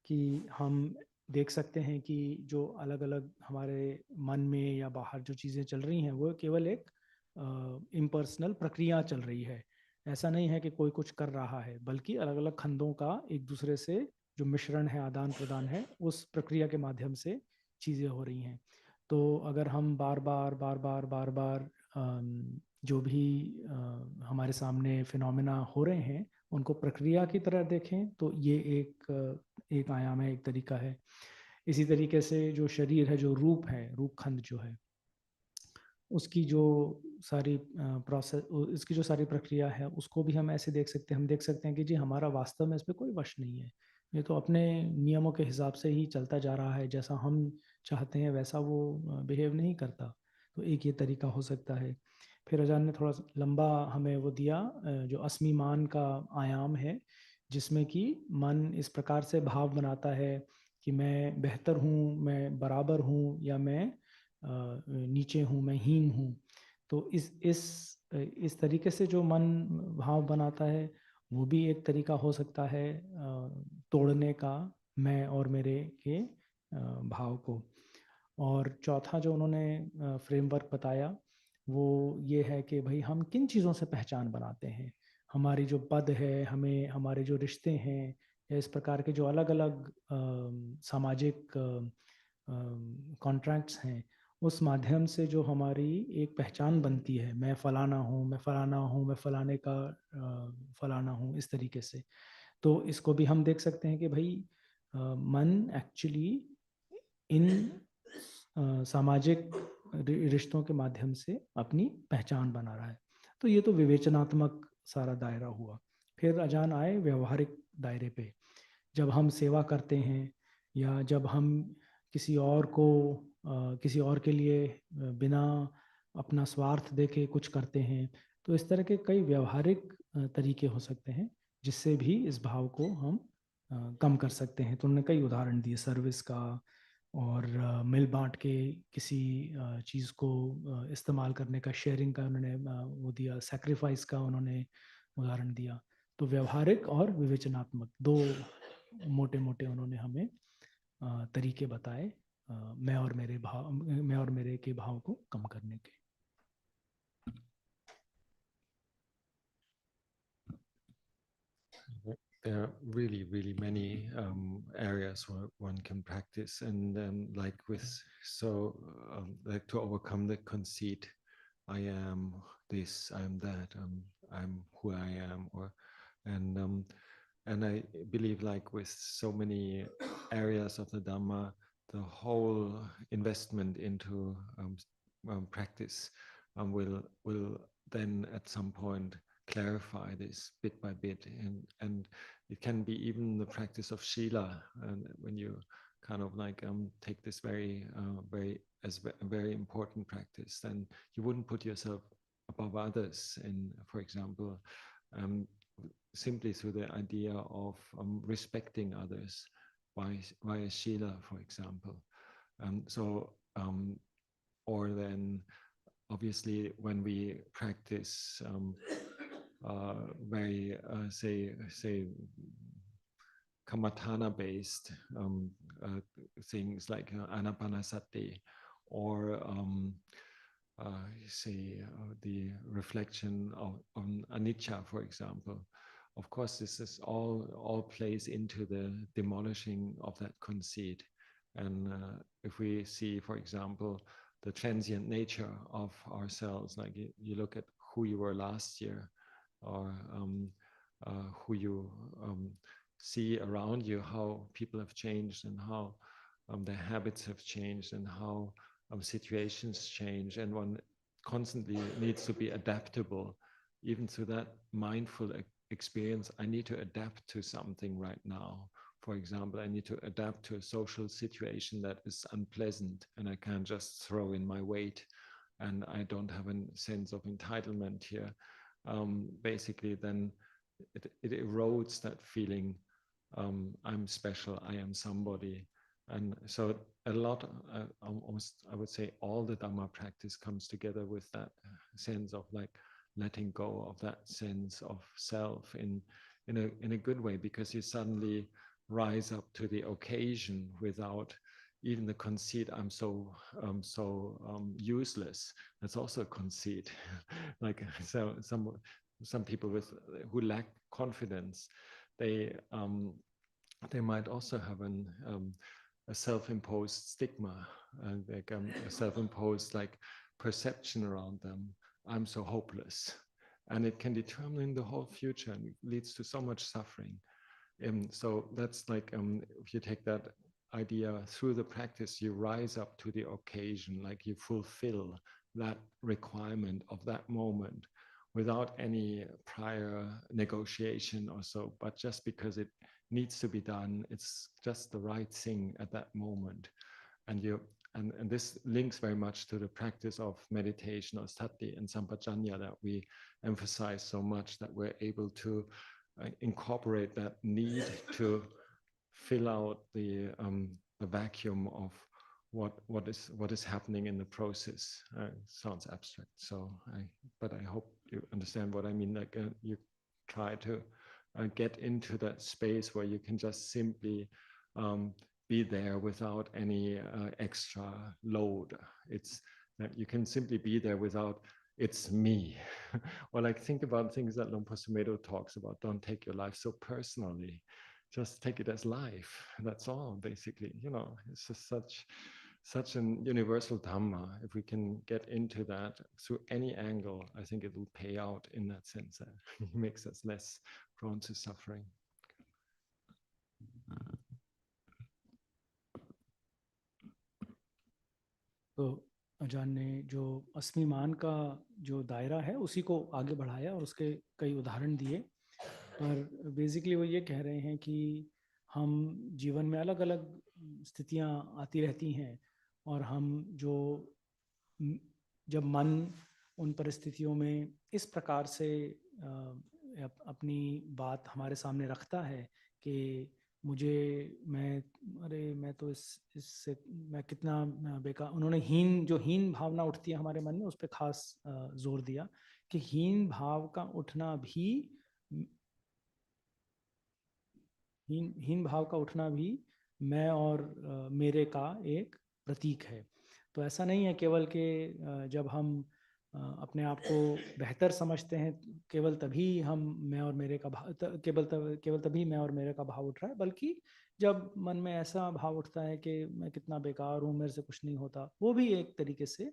कि हम देख सकते हैं कि जो अलग अलग हमारे मन में या बाहर जो चीज़ें चल रही हैं वो केवल एक इम्पर्सनल प्रक्रिया चल रही है। ऐसा नहीं है कि कोई कुछ कर रहा है, बल्कि अलग अलग खंडों का एक दूसरे से जो मिश्रण है, आदान प्रदान है, उस प्रक्रिया के माध्यम से चीज़ें हो रही हैं। तो अगर हम बार बार जो भी हमारे सामने फिनोमेना हो रहे हैं उनको प्रक्रिया की तरह देखें, तो ये एक आयाम है, एक तरीका है। इसी तरीके से जो शरीर है, जो रूप है, रूप खंड जो है, उसकी जो सारी प्रोसेस, इसकी जो सारी प्रक्रिया है, उसको भी हम ऐसे देख सकते हैं। हम देख सकते हैं कि जी हमारा वास्तव में इस पर कोई वश नहीं है, ये तो अपने नियमों के हिसाब से ही चलता जा रहा है, जैसा हम चाहते हैं वैसा वो बिहेव नहीं करता। तो एक ये तरीका हो सकता है। फिर अजान ने थोड़ा लंबा हमें वो दिया, जो अस्मिमान का आयाम है, जिसमें कि मन इस प्रकार से भाव बनाता है कि मैं बेहतर हूँ, मैं बराबर हूँ, या मैं नीचे हूँ, मैं हीन हूँ। तो इस तरीके से जो मन भाव बनाता है, वो भी एक तरीका हो सकता है तोड़ने का मैं और मेरे के भाव को। और चौथा जो उन्होंने फ्रेमवर्क बताया वो ये है कि भाई हम किन चीज़ों से पहचान बनाते हैं। हमारी जो पद है, हमें हमारे जो रिश्ते हैं, या इस प्रकार के जो अलग अलग सामाजिक कॉन्ट्रैक्ट्स हैं, उस माध्यम से जो हमारी एक पहचान बनती है, मैं फलाना हूँ, मैं फलाना हूँ, मैं फलाने का फलाना हूँ, इस तरीके से। तो इसको भी हम देख सकते हैं कि भाई मन एक्चुअली इन सामाजिक रिश्तों के माध्यम से अपनी पहचान बना रहा है। तो ये तो विवेचनात्मक सारा दायरा हुआ। फिर अजान आए व्यवहारिक दायरे पे। जब हम सेवा करते हैं, या जब हम किसी और को किसी और के लिए बिना अपना स्वार्थ देखे कुछ करते हैं, तो इस तरह के कई व्यवहारिक तरीके हो सकते हैं जिससे भी इस भाव को हम कम कर सकते हैं। तो उन्होंने कई उदाहरण दिए सर्विस का, और मिल बांट के किसी चीज़ को इस्तेमाल करने का, शेयरिंग का उन्होंने वो दिया, सेक्रीफाइस का उन्होंने उदाहरण दिया। तो व्यवहारिक और विवेचनात्मक दो मोटे मोटे उन्होंने हमें तरीके बताए मैं और मेरे के भाव को कम करने के। There are really, really many areas where one can practice, and like to overcome the conceit, I am this, I am that, I'm who I am, and I believe, like with so many areas of the Dhamma, the whole investment into practice will then at some point clarify this bit by bit, and it can be even the practice of Śālā, and when you kind of like take this very a very important practice, then you wouldn't put yourself above others, and for example, simply through the idea of respecting others via Śālā, for example. Or then obviously when we practice very say Kamatana based things like Anapanasati, or the reflection on anicca, for example. Of course, this is all plays into the demolishing of that conceit. And if we see, for example, the transient nature of ourselves, like you look at who you were last year, or who you see around you, how people have changed, and how their habits have changed, and how situations change, and one constantly needs to be adaptable. Even through that mindful experience, I need to adapt to something right now. For example, I need to adapt to a social situation that is unpleasant, and I can't just throw in my weight, and I don't have a sense of entitlement here. Basically, then it erodes that feeling. I'm special, I am somebody. And so a lot, almost, I would say all the Dhamma practice comes together with that sense of like letting go of that sense of self in a good way, because you suddenly rise up to the occasion without even the conceit, I'm so useless. That's also a conceit. Like, so some people who lack confidence, they might also have a self-imposed stigma, like a self-imposed like perception around them. I'm so hopeless, and it can determine the whole future and leads to so much suffering. So that's like, if you take that idea through the practice, you rise up to the occasion, like you fulfill that requirement of that moment without any prior negotiation or so, but just because it needs to be done, it's just the right thing at that moment. And this links very much to the practice of meditation or sati and sampajanya that we emphasize so much, that we're able to incorporate that need to fill out the vacuum of what is happening in the process. Sounds abstract, but I hope you understand what I mean. Like you try to get into that space where you can just simply be there without any extra load. It's that you can simply be there without it's me. Or like think about things that Luang Por Sumedho talks about. Don't take your life so personally. Just take it as life. That's all, basically. You know, it's just such an universal Dhamma. If we can get into that through any angle, I think it will pay out in that sense. That it makes us less prone to suffering. तो अजान ने जो अस्मिमान का जो दायरा है उसी को आगे बढ़ाया और उसके कई उदाहरण दिए, पर बेसिकली वो ये कह रहे हैं कि हम जीवन में अलग अलग स्थितियां आती रहती हैं, और हम जब मन उन परिस्थितियों में इस प्रकार से अपनी बात हमारे सामने रखता है कि मैं तो इससे मैं कितना बेकार, उन्होंने हीन भावना उठती है हमारे मन में, उस पर खास जोर दिया कि हीन भाव का उठना भी मैं और मेरे का एक प्रतीक है। तो ऐसा नहीं है केवल कि जब हम अपने आप को बेहतर समझते हैं केवल तभी मैं और मेरे का भाव उठ रहा है, बल्कि जब मन में ऐसा भाव उठता है कि मैं कितना बेकार हूँ, मेरे से कुछ नहीं होता, वो भी एक तरीके से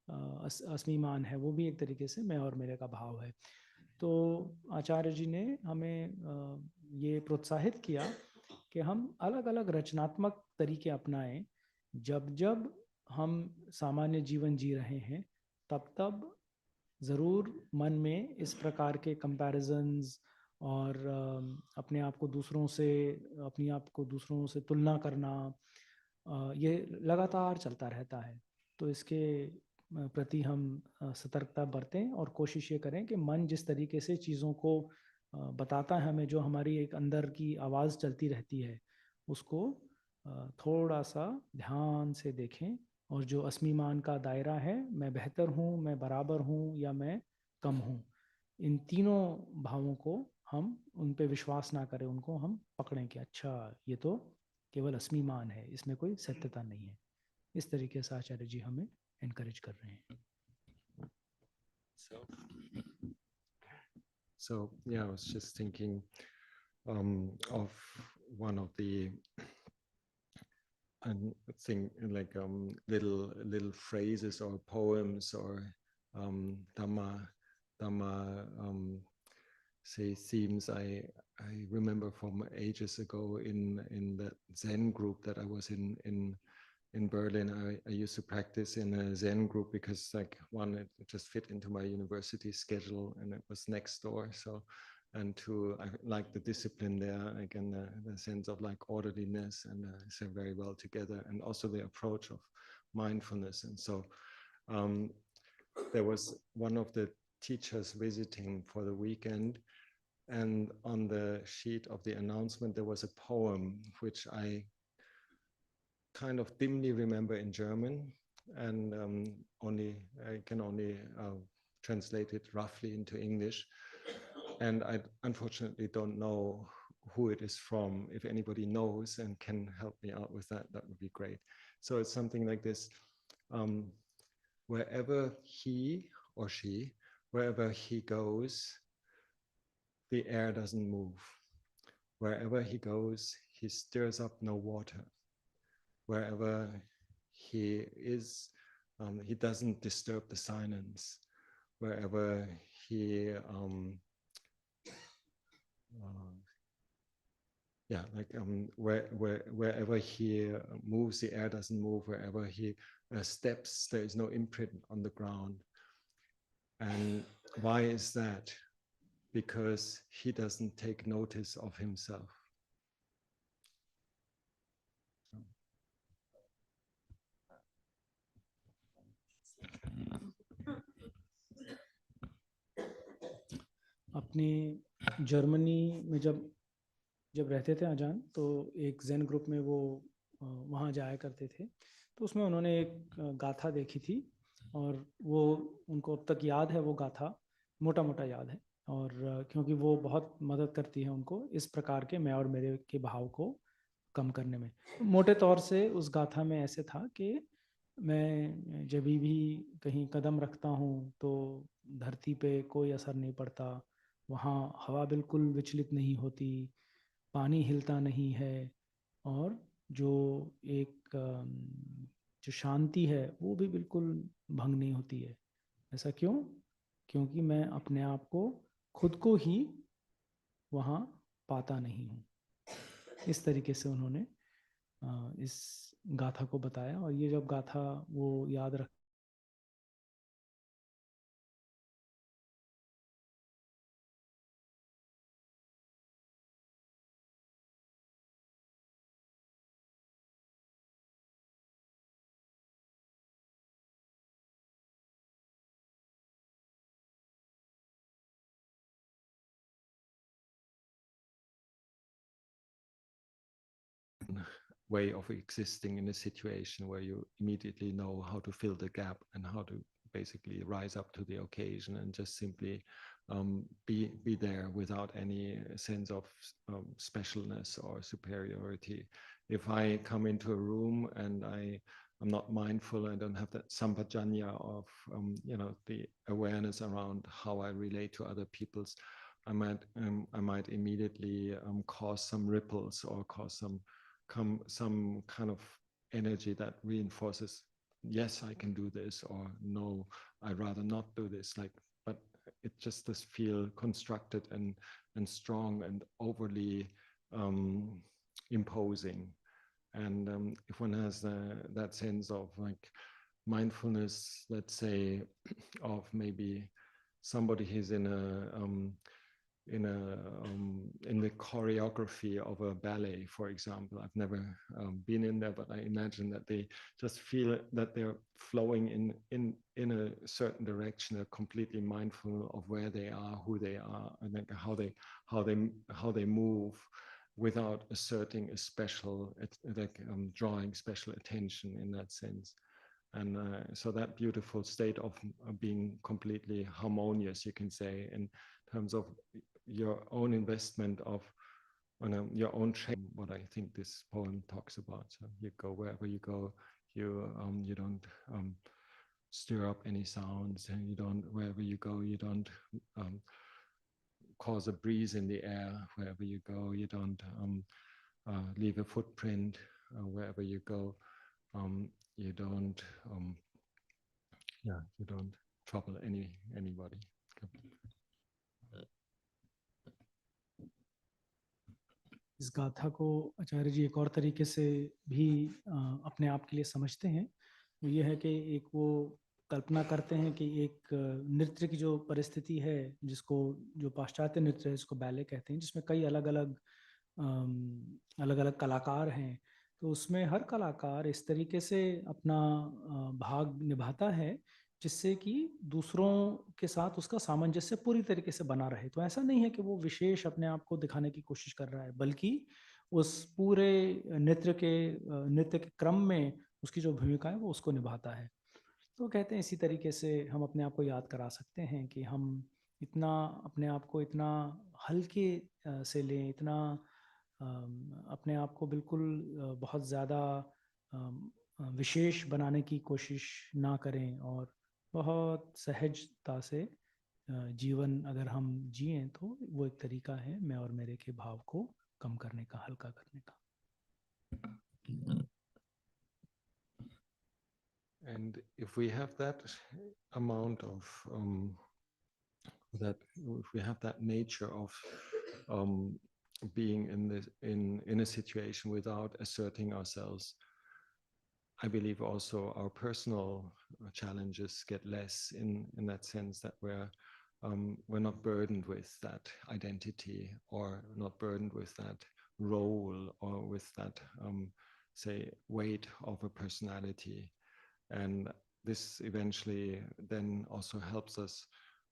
अस्मिमान है, वो भी एक तरीके से मैं और मेरे का भाव है। तो आचार्य जी ने हमें ये प्रोत्साहित किया कि हम अलग अलग रचनात्मक तरीके अपनाएं। जब हम सामान्य जीवन जी रहे हैं तब ज़रूर मन में इस प्रकार के कंपैरिजन्स और अपने आप को दूसरों से तुलना करना ये लगातार चलता रहता है। तो इसके प्रति हम सतर्कता बरतें और कोशिश ये करें कि मन जिस तरीके से चीज़ों को बताता है हमें, जो हमारी एक अंदर की आवाज़ चलती रहती है, उसको थोड़ा सा ध्यान से देखें। और जो अस्मिमान का दायरा है, मैं बेहतर हूँ, मैं बराबर हूँ या मैं कम हूँ, इन तीनों भावों को हम उन पे विश्वास ना करें, उनको हम पकड़ें कि अच्छा ये तो केवल अस्मिमान है, इसमें कोई सत्यता नहीं है। इस तरीके से आचार्य जी हमें एनकरेज कर रहे हैं। So yeah, I was just thinking of one of the thing like little phrases or poems or Dhamma say themes. I remember from ages ago in the Zen group that I was in Berlin. I used to practice in a Zen group because like one, it just fit into my university schedule and it was next door. So, and two, I like the discipline there, again, the sense of like orderliness and so very well together, and also the approach of mindfulness. And so there was one of the teachers visiting for the weekend, and on the sheet of the announcement, there was a poem which I kind of dimly remember in German, and I can only translate it roughly into English. And I unfortunately don't know who it is from. If anybody knows and can help me out with that, that would be great. So it's something like this: wherever he or she, wherever he goes, the air doesn't move. Wherever he goes, he stirs up no water. Wherever he is, he doesn't disturb the silence. Wherever he, wherever he moves, the air doesn't move. Wherever he steps, there is no imprint on the ground. And why is that? Because he doesn't take notice of himself. अपनी Germany में जब रहते थे अजान, तो एक Zen group में वो वहाँ जाया करते थे। तो उसमें उन्होंने एक गाथा देखी थी, और वो उनको अब तक याद है, वो गाथा मोटा मोटा याद है। और क्योंकि वो बहुत मदद करती है उनको इस प्रकार के मैं और मेरे के भाव को कम करने में। मोटे तौर से उस गाथा में ऐसे था कि मैं जब भी कहीं कदम रखता हूँ तो धरती पे कोई असर नहीं पड़ता, वहाँ हवा बिल्कुल विचलित नहीं होती, पानी हिलता नहीं है, और जो एक जो शांति है वो भी बिल्कुल भंग नहीं होती है। ऐसा क्यों? क्योंकि मैं अपने आप को, खुद को ही वहाँ पाता नहीं हूँ। इस तरीके से उन्होंने इस गाथा को बताया। और ये जब गाथा वो याद रख way of existing in a situation where you immediately know how to fill the gap and how to basically rise up to the occasion and just simply be there without any sense of specialness or superiority. If I come into a room and I'm not mindful, I don't have that sampajanya of the awareness around how I relate to other people's, I might immediately cause some ripples or cause some kind of energy that reinforces, yes, I can do this, or no, I'd rather not do this. But it just does feel constructed and strong and overly imposing. And if one has that sense of like mindfulness, let's say, of maybe somebody who's in in the choreography of a ballet, for example. I've never been in there, but I imagine that they just feel that they're flowing in a certain direction. They're completely mindful of where they are, who they are, and like how they move, without asserting a special, drawing special attention in that sense. And so that beautiful state of being completely harmonious, you can say, in terms of your own investment of your own change, what I think this poem talks about. So you go wherever you go, you don't stir up any sounds, and you don't, wherever you go, you don't cause a breeze in the air. Wherever you go, you don't leave a footprint. Wherever you go, you don't you don't trouble anybody. इस गाथा को आचार्य जी एक और तरीके से भी अपने आप के लिए समझते हैं। वो ये है कि एक वो कल्पना करते हैं कि एक नृत्य की जो परिस्थिति है, जिसको जो पाश्चात्य नृत्य है, जिसको बैले कहते हैं, जिसमें कई अलग अलग कलाकार हैं, तो उसमें हर कलाकार इस तरीके से अपना भाग निभाता है जिससे कि दूसरों के साथ उसका सामंजस्य पूरी तरीके से बना रहे। तो ऐसा नहीं है कि वो विशेष अपने आप को दिखाने की कोशिश कर रहा है, बल्कि उस पूरे नृत्य के क्रम में उसकी जो भूमिका है वो उसको निभाता है। तो कहते हैं इसी तरीके से हम अपने आप को याद करा सकते हैं कि हम इतना अपने आप को इतना हल्के से लें, इतना अपने आप को बिल्कुल बहुत ज़्यादा विशेष बनाने की कोशिश ना करें, और बहुत सहजता से जीवन अगर हम जिएं तो वो एक तरीका है मैं और मेरे के भाव को कम करने का, हल्का करने का। And if we have that amount of if we have that nature of being in a situation without asserting ourselves, I believe also our personal challenges get less in that sense, that we're not burdened with that identity, or not burdened with that role, or with that say weight of a personality. And this eventually then also helps us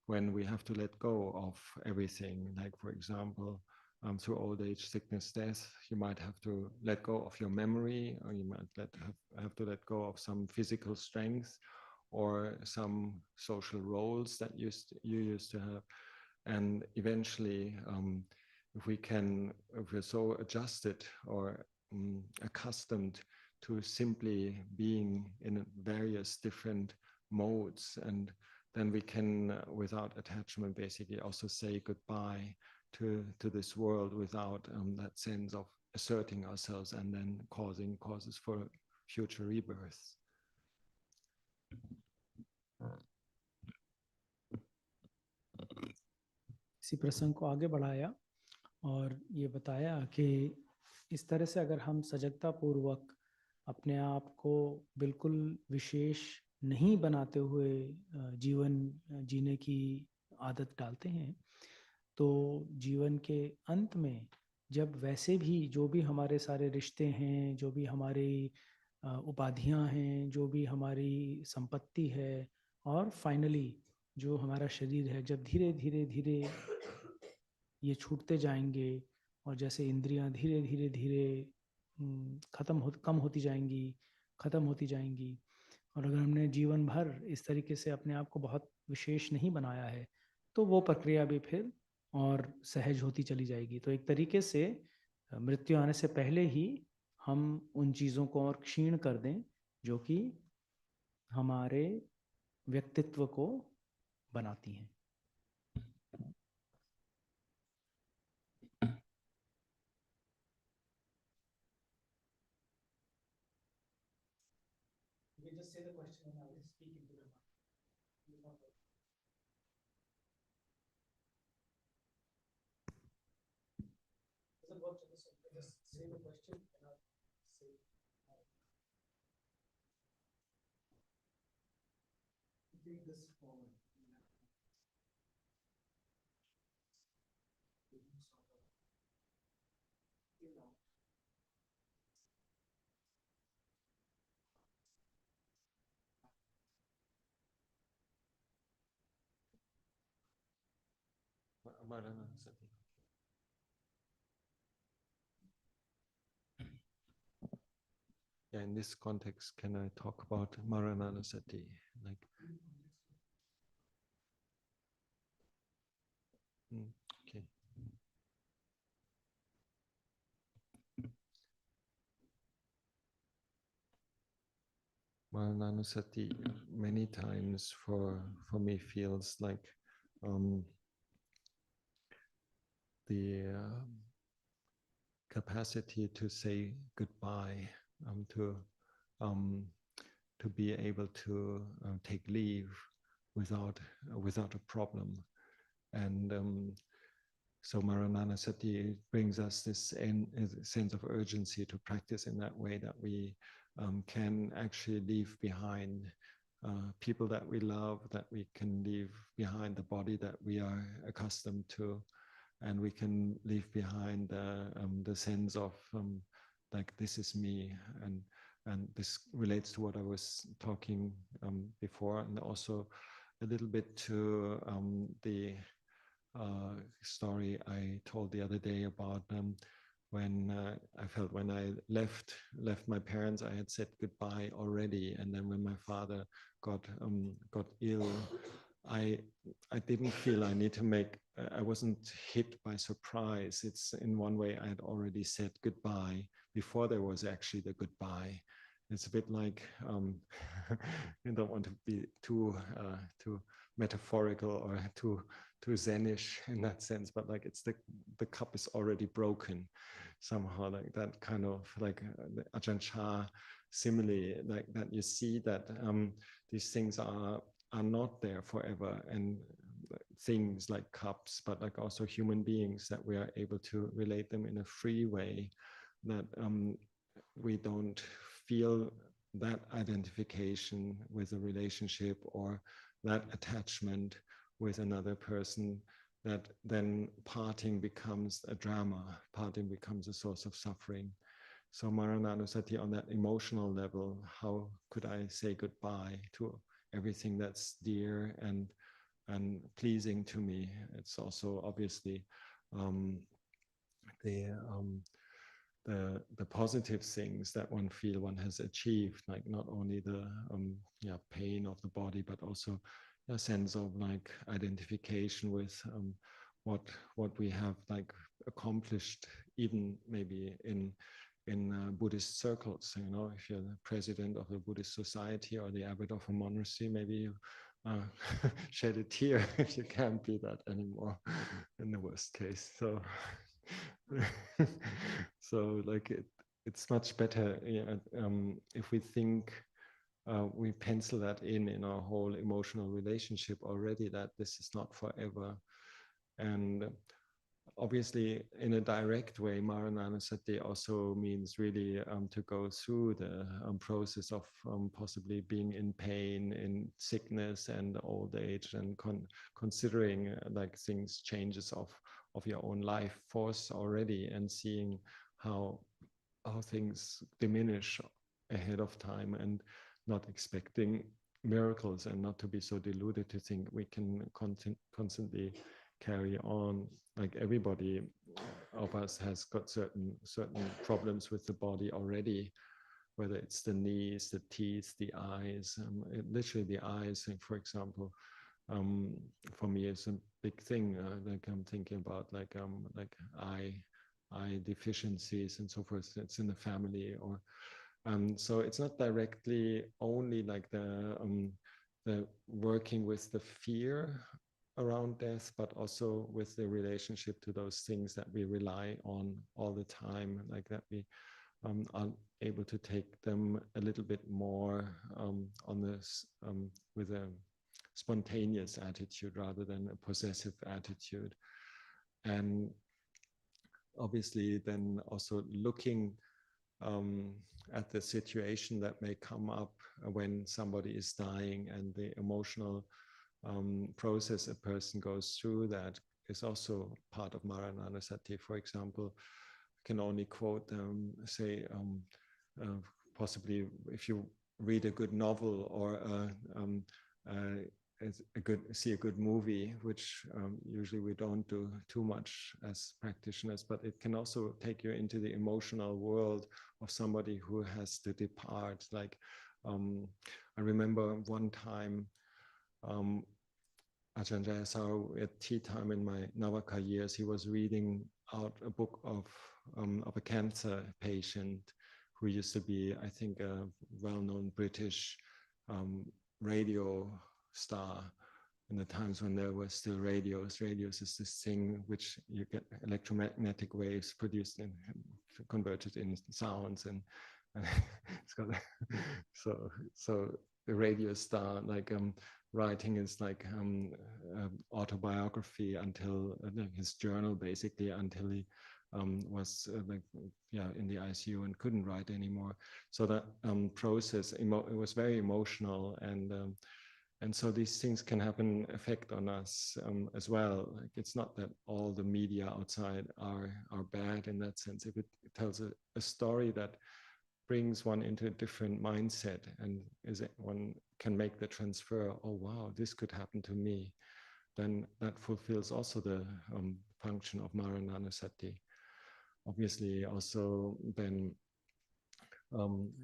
when we have to let go of everything. Like, for example, through old age, sickness, death, you might have to let go of your memory, or you might have to let go of some physical strength, or some social roles that you used to have. And eventually, if we're so adjusted or accustomed to simply being in various different modes, and then we can, without attachment, basically also say goodbye to this world without that sense of asserting ourselves and then causing causes for future rebirth. इसी प्रसंग को आगे बढ़ाया और ये बताया कि इस तरह से अगर हम सजगता पूर्वक अपने आप को बिल्कुल विशेष नहीं बनाते हुए जीवन जीने की आदत डालते हैं, तो जीवन के अंत में जब वैसे भी जो भी हमारे सारे रिश्ते हैं, जो भी हमारी उपाधियां हैं, जो भी हमारी संपत्ति है, और फाइनली जो हमारा शरीर है, जब धीरे धीरे धीरे ये छूटते जाएंगे, और जैसे इंद्रियां धीरे धीरे धीरे कम होती जाएंगी, और अगर हमने जीवन भर इस तरीके से अपने आप को बहुत विशेष नहीं बनाया है, तो वो प्रक्रिया भी फिर और सहज होती चली जाएगी। तो एक तरीके से मृत्यु आने से पहले ही हम उन चीज़ों को और क्षीण कर दें जो कि हमारे व्यक्तित्व को बनाती हैं। Just say the question and I will speak into the mic. Does it work? Just say the question and I'll say. Take this forward. Maranasati. Yeah, in this context, can I talk about Maranasati? Like, okay. Maranasati many times for me feels like the capacity to say goodbye, to be able to take leave without a problem, and so Maranasati brings us this sense of urgency to practice in that way, that we can actually leave behind people that we love, that we can leave behind the body that we are accustomed to, and we can leave behind the sense of like, this is me, and this relates to what I was talking before, and also a little bit to the story I told the other day about when I felt when I left my parents, I had said goodbye already, and then when my father got ill, I didn't feel I need to make. I wasn't hit by surprise. It's in one way I had already said goodbye before there was actually the goodbye. It's a bit like you don't want to be too metaphorical or too Zenish in that sense, but like it's the cup is already broken somehow, like that kind of like the Ajahn Chah simile, like that you see that these things are not there forever, and things like cups, but like also human beings, that we are able to relate them in a free way, that we don't feel that identification with a relationship or that attachment with another person, that then parting becomes a drama, parting becomes a source of suffering. So Maranasati on that emotional level, how could I say goodbye to everything that's dear and pleasing to me? It's also obviously the positive things that one has achieved, like not only the pain of the body, but also a sense of like identification with what we have like accomplished, even maybe in Buddhist circles. You know, if you're the president of a Buddhist society or the abbot of a monastery, maybe you shed a tear if you can't be that anymore in the worst case. So so like it's much better, if we think we pencil that in our whole emotional relationship already, that this is not forever. And obviously in a direct way, Maranasati also means really to go through the process of possibly being in pain, in sickness and old age, and considering like things, changes of your own life force already, and seeing how things diminish ahead of time, and not expecting miracles, and not to be so deluded to think we can constantly carry on. Like everybody of us has got certain problems with the body already, whether it's the knees, the teeth, the eyes, literally the eyes, for example. For me, it's a big thing. Like I'm thinking about like eye deficiencies and so forth. It's in the family, or so it's not directly only like the working with the fear around death, but also with the relationship to those things that we rely on all the time, like that we are able to take them a little bit more on this with a spontaneous attitude rather than a possessive attitude. And obviously then also looking at the situation that may come up when somebody is dying, and the emotional process a person goes through, that is also part of Maranasati. For example, I can only quote say possibly if you read a good novel or see a good movie, which usually we don't do too much as practitioners, but it can also take you into the emotional world of somebody who has to depart. Like I remember one time Ajahn Kevali at tea time in my Navaka years, he was reading out a book of a cancer patient who used to be, I think, a well-known British radio star in the times when there were still radios. Radios is this thing which you get electromagnetic waves produced and converted in sounds, and it's got so the radio star, like writing is like autobiography until his journal, basically, until he was in the ICU and couldn't write anymore. So that process, it was very emotional, and so these things can have an effect on us as well. Like, it's not that all the media outside are bad in that sense. If it tells a story that brings one into a different mindset, and one can make the transfer, oh wow, this could happen to me, then that fulfills also the function of Marananusati. Obviously, also then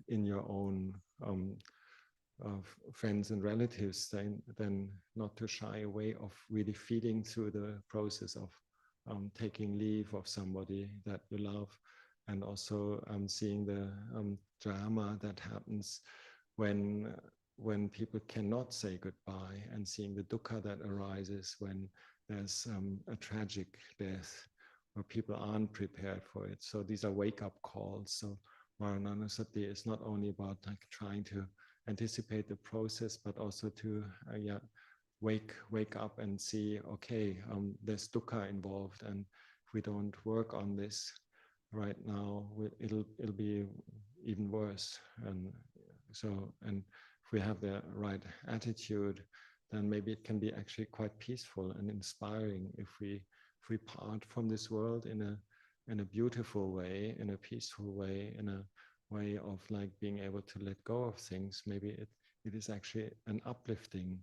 in your own friends and relatives, then not to shy away of really feeling through the process of taking leave of somebody that you love, and also seeing the drama that happens when people cannot say goodbye, and seeing the dukkha that arises when there's a tragic death where people aren't prepared for it. So these are wake-up calls. So Marananusati is not only about like trying to anticipate the process, but also to wake up and see, okay, there's dukkha involved, and if we don't work on this right now, it'll be even worse. And so, and if we have the right attitude, then maybe it can be actually quite peaceful and inspiring if we part from this world in a beautiful way, in a peaceful way, in a way of like being able to let go of things. Maybe it is actually an uplifting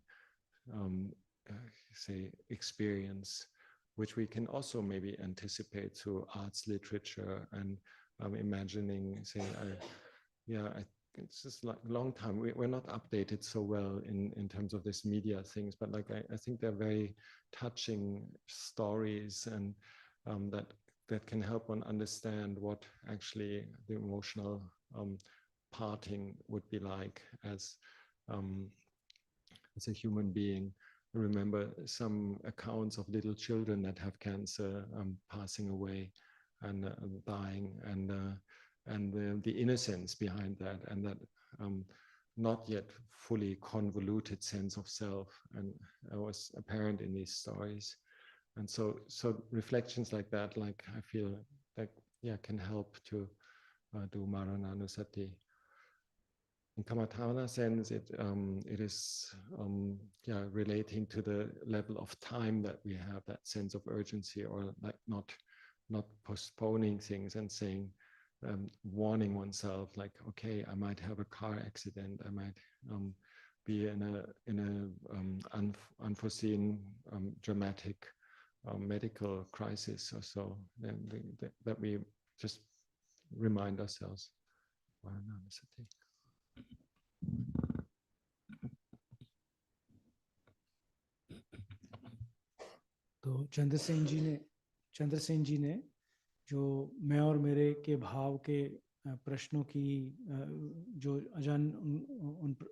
say experience, which we can also maybe anticipate through arts, literature, and imagining, say, it's just like a long time. We're not updated so well in terms of this media things, but like I think they're very touching stories, and that can help one understand what actually the emotional parting would be like as a human being. I remember some accounts of little children that have cancer passing away and dying, and the innocence behind that, and that not yet fully convoluted sense of self, and it was apparent in these stories. And so reflections like that, like I feel like can help to do Marananusati. In Kamatana sense, it is relating to the level of time that we have, that sense of urgency, or like not postponing things and saying, warning oneself, like, okay, I might have a car accident, I might be in a unforeseen dramatic medical crisis or so. Then that we just remind ourselves. तो चंद्रसेन जी ने जो मैं और मेरे के भाव के प्रश्नों की जो अजान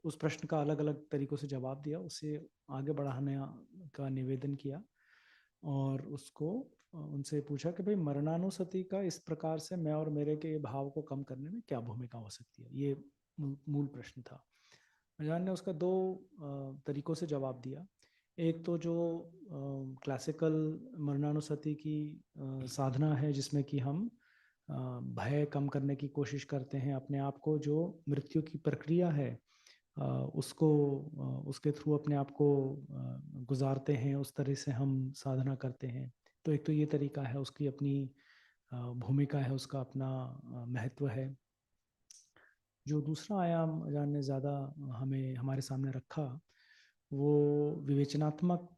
उस प्रश्न का अलग अलग तरीकों से जवाब दिया, उसे आगे बढ़ाने का निवेदन किया, और उसको उनसे पूछा कि भाई मरणानुसति का इस प्रकार से मैं और मेरे के भाव को कम करने में क्या भूमिका हो सकती है। ये मूल प्रश्न था। अजान ने उसका दो तरीकों से जवाब दिया। एक तो जो क्लासिकल मरणानुसति की साधना है, जिसमें कि हम भय कम करने की कोशिश करते हैं, अपने आप को जो मृत्यु की प्रक्रिया है उसको उसके थ्रू अपने आप को गुजारते हैं, उस तरह से हम साधना करते हैं। तो एक तो ये तरीका है, उसकी अपनी भूमिका है, उसका अपना महत्व है। जो दूसरा आयाम अजान ने ज़्यादा हमारे सामने रखा, वो विवेचनात्मक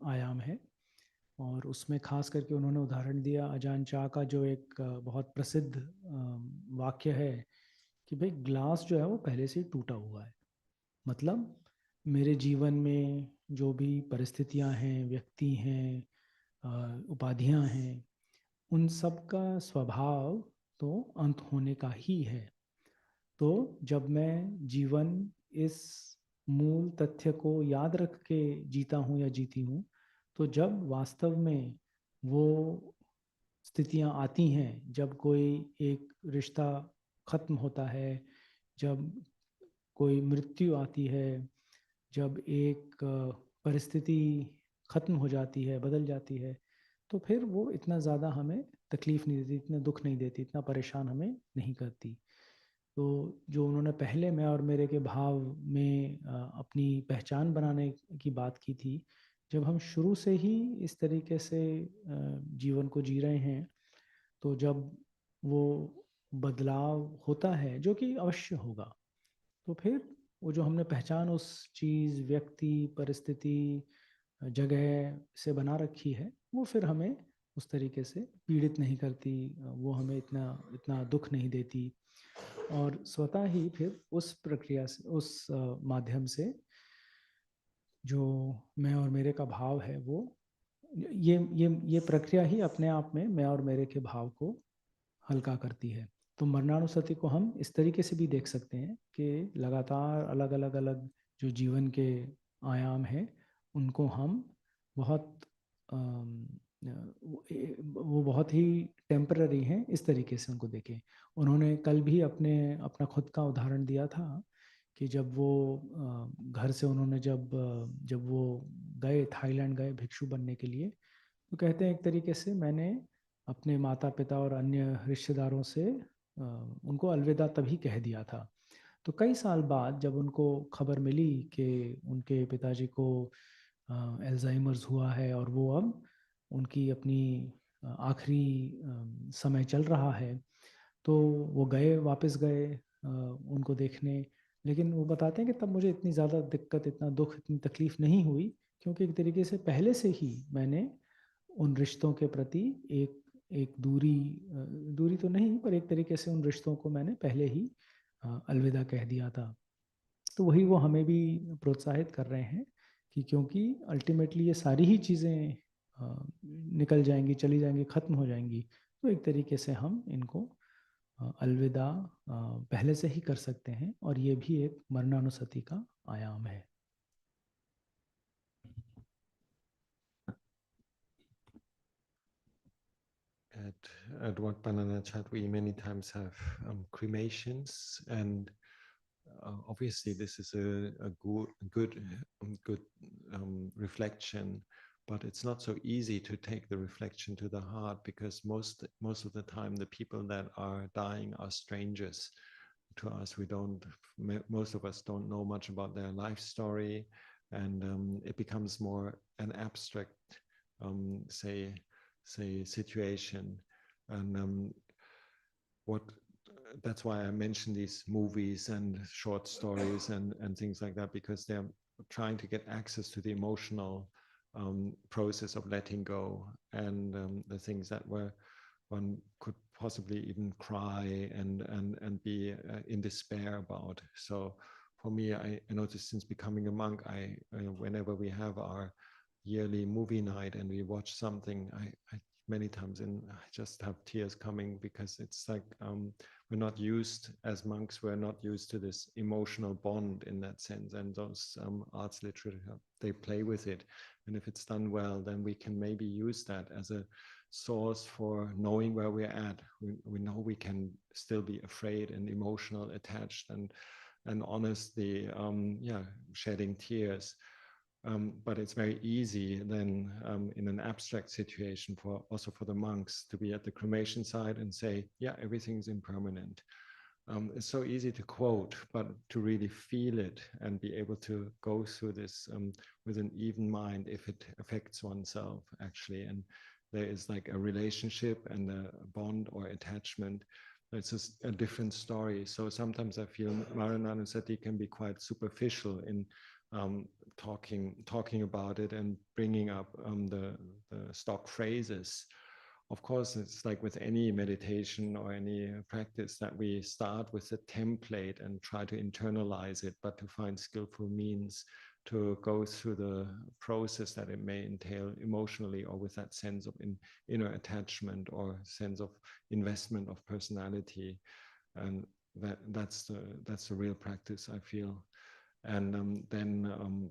आयाम है, और उसमें खास करके उन्होंने उदाहरण दिया अजान चा का जो एक बहुत प्रसिद्ध वाक्य है कि भाई ग्लास जो है वो पहले से ही टूटा हुआ है। मतलब मेरे जीवन में जो भी परिस्थितियां हैं, व्यक्ति हैं, उपाधियां हैं, उन सब का स्वभाव तो अंत होने का ही है। तो जब मैं जीवन इस मूल तथ्य को याद रख के जीता हूँ या जीती हूँ, तो जब वास्तव में वो स्थितियाँ आती हैं, जब कोई एक रिश्ता खत्म होता है, जब कोई मृत्यु आती है, जब एक परिस्थिति खत्म हो जाती है, बदल जाती है, तो फिर वो इतना ज़्यादा हमें तकलीफ नहीं देती, इतना दुख नहीं देती, इतना परेशान हमें नहीं करती। तो जो उन्होंने पहले मैं और मेरे के भाव में अपनी पहचान बनाने की बात की थी, जब हम शुरू से ही इस तरीके से जीवन को जी रहे हैं, तो जब वो बदलाव होता है जो कि अवश्य होगा, तो फिर वो जो हमने पहचान उस चीज़, व्यक्ति, परिस्थिति, जगह से बना रखी है, वो फिर हमें उस तरीके से पीड़ित नहीं करती, वो हमें इतना इतना दुख नहीं देती, और स्वतः ही फिर उस प्रक्रिया से, उस माध्यम से जो मैं और मेरे का भाव है, वो ये प्रक्रिया ही अपने आप में मैं और मेरे के भाव को हल्का करती है। तो मरणानुसति को हम इस तरीके से भी देख सकते हैं कि लगातार अलग अलग अलग जो जीवन के आयाम हैं, उनको हम बहुत वो बहुत ही टेम्पररी हैं, इस तरीके से उनको देखें। उन्होंने कल भी अपना खुद का उदाहरण दिया था कि जब वो घर से उन्होंने जब वो गए, थाईलैंड गए भिक्षु बनने के लिए, तो कहते हैं एक तरीके से मैंने अपने माता पिता और अन्य रिश्तेदारों से उनको अलविदा तभी कह दिया था। तो कई साल बाद जब उनको खबर मिली कि उनके पिताजी को एल्जाइमर्स हुआ है और वो अब उनकी अपनी आखिरी समय चल रहा है, तो वो वापस गए उनको देखने। लेकिन वो बताते हैं कि तब मुझे इतनी ज़्यादा दिक्कत, इतना दुख, इतनी तकलीफ नहीं हुई, क्योंकि एक तरीके से पहले से ही मैंने उन रिश्तों के प्रति एक एक दूरी तो नहीं, पर एक तरीके से उन रिश्तों को मैंने पहले ही अलविदा कह दिया था। तो वही वो हमें भी प्रोत्साहित कर रहे हैं कि क्योंकि अल्टीमेटली ये सारी ही चीज़ें निकल जाएंगी, चली जाएंगी, ख़त्म हो जाएंगी, तो एक तरीके से हम इनको अलविदा पहले से ही कर सकते हैं, और ये भी एक मरणानुसति का आयाम है। At Wat Banana Chat, we many times have cremations, and obviously this is a good reflection, but it's not so easy to take the reflection to the heart, because most of the time the people that are dying are strangers to us. Most of us don't know much about their life story, and it becomes more an abstract say situation. And that's why I mentioned these movies and short stories and things like that, because they're trying to get access to the emotional process of letting go, and the things that one could possibly even cry and be in despair about. So for me, I noticed since becoming a monk, whenever we have our yearly movie night and we watch something, I many times I just have tears coming, because it's like we're not used, as monks, we're not used to this emotional bond in that sense, and those arts literature, they play with it, and if it's done well, then we can maybe use that as a source for knowing where we're at. We know we can still be afraid and emotional, attached, and honestly shedding tears. But it's very easy then in an abstract situation also for the monks to be at the cremation site and say, yeah, everything's impermanent. It's so easy to quote, but to really feel it and be able to go through this with an even mind, if it affects oneself actually, and there is like a relationship and a bond or attachment, it's just a different story. So sometimes I feel Marananusati can be quite superficial in talking about it and bringing up the stock phrases. Of course, it's like with any meditation or any practice that we start with a template and try to internalize it, but to find skillful means to go through the process that it may entail emotionally, or with that sense of inner attachment or sense of investment of personality. And that's the real practice, I feel. And then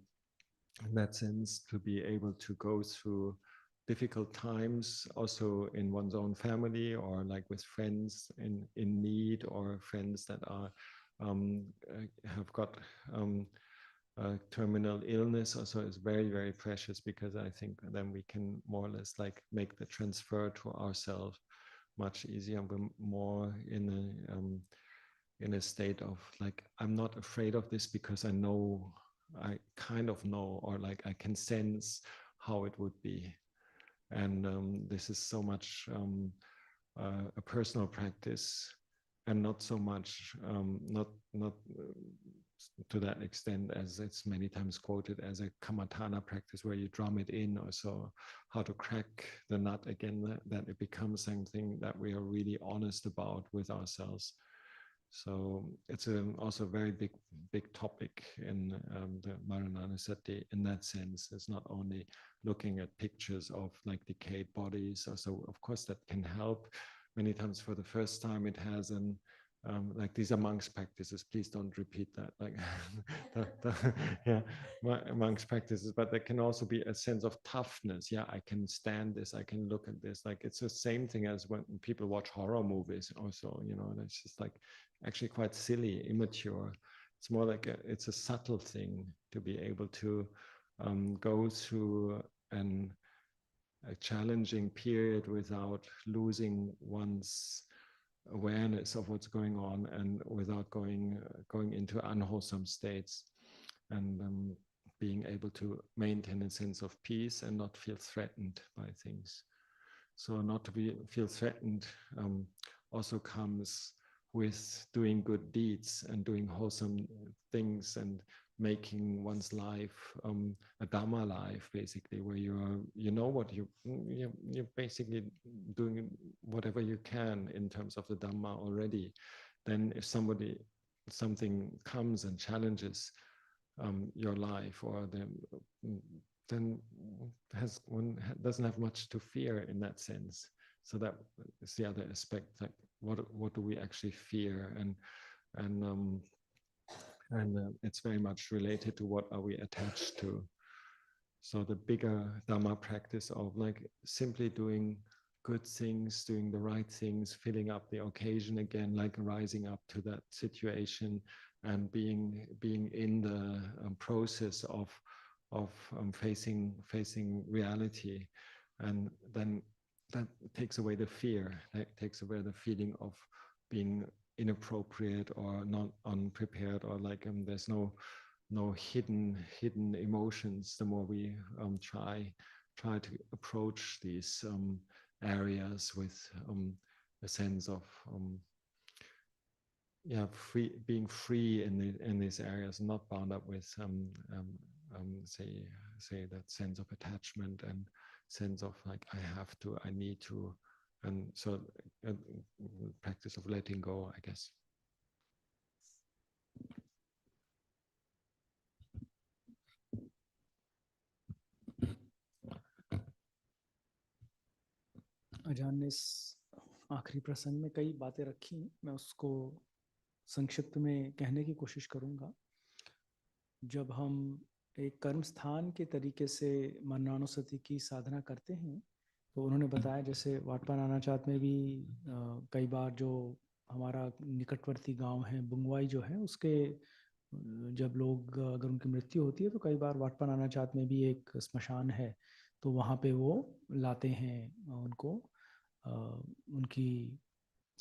in that sense, to be able to go through difficult times also in one's own family, or like with friends in need, or friends that are have got terminal illness, also is very, very precious, because I think then we can more or less like make the transfer to ourselves much easier. We're more in a state of like, I'm not afraid of this because I kind of know, or like I can sense how it would be. And this is so much a personal practice, and not so much, not to that extent as it's many times quoted as a kamatana practice where you drum it in, or so how to crack the nut again, that it becomes something that we are really honest about with ourselves. So it's also a very big topic in the Marananasati in that sense. It's not only looking at pictures of like decayed bodies. So of course that can help. Many times for the first time it has an like these are monks' practices. Please don't repeat that. Like, yeah, monks' practices. But there can also be a sense of toughness. Yeah, I can stand this. I can look at this. Like it's the same thing as when people watch horror movies. Also, you know, and it's just like actually quite silly, immature. It's more like it's a subtle thing to be able to go through a challenging period without losing one's awareness of what's going on, and without going into unwholesome states, and being able to maintain a sense of peace and not feel threatened by things. So not to feel threatened also comes with doing good deeds and doing wholesome things, and making one's life a Dhamma life, basically, where you know what you're basically doing whatever you can in terms of the Dhamma already. Then if something comes and challenges your life, or then one doesn't have much to fear in that sense. So that is the other aspect, like what do we actually fear, and it's very much related to what are we attached to. So the bigger Dhamma practice of like simply doing good things, doing the right things, filling up the occasion again, like rising up to that situation, and being in the process of facing reality, and then that takes away the fear, that takes away the feeling of being inappropriate or not unprepared, or like there's no hidden emotions. The more we try to approach these areas with a sense of being free in these areas, not bound up with say that sense of attachment and sense of like I need to, and so practice of letting go, I guess. अजान ने इस आखिरी प्रसंग में कई बातें रखी, मैं उसको संक्षिप्त में कहने की कोशिश करूंगा। जब हम एक कर्म स्थान के तरीके से मननानुसति की साधना करते हैं, तो उन्होंने बताया जैसे वाटपानानाचात में भी कई बार जो हमारा निकटवर्ती गांव है बुंगवाई जो है, उसके जब लोग अगर उनकी मृत्यु होती है तो कई बार वाटपानानाचात में भी एक स्मशान है, तो वहाँ पे वो लाते हैं उनको उनकी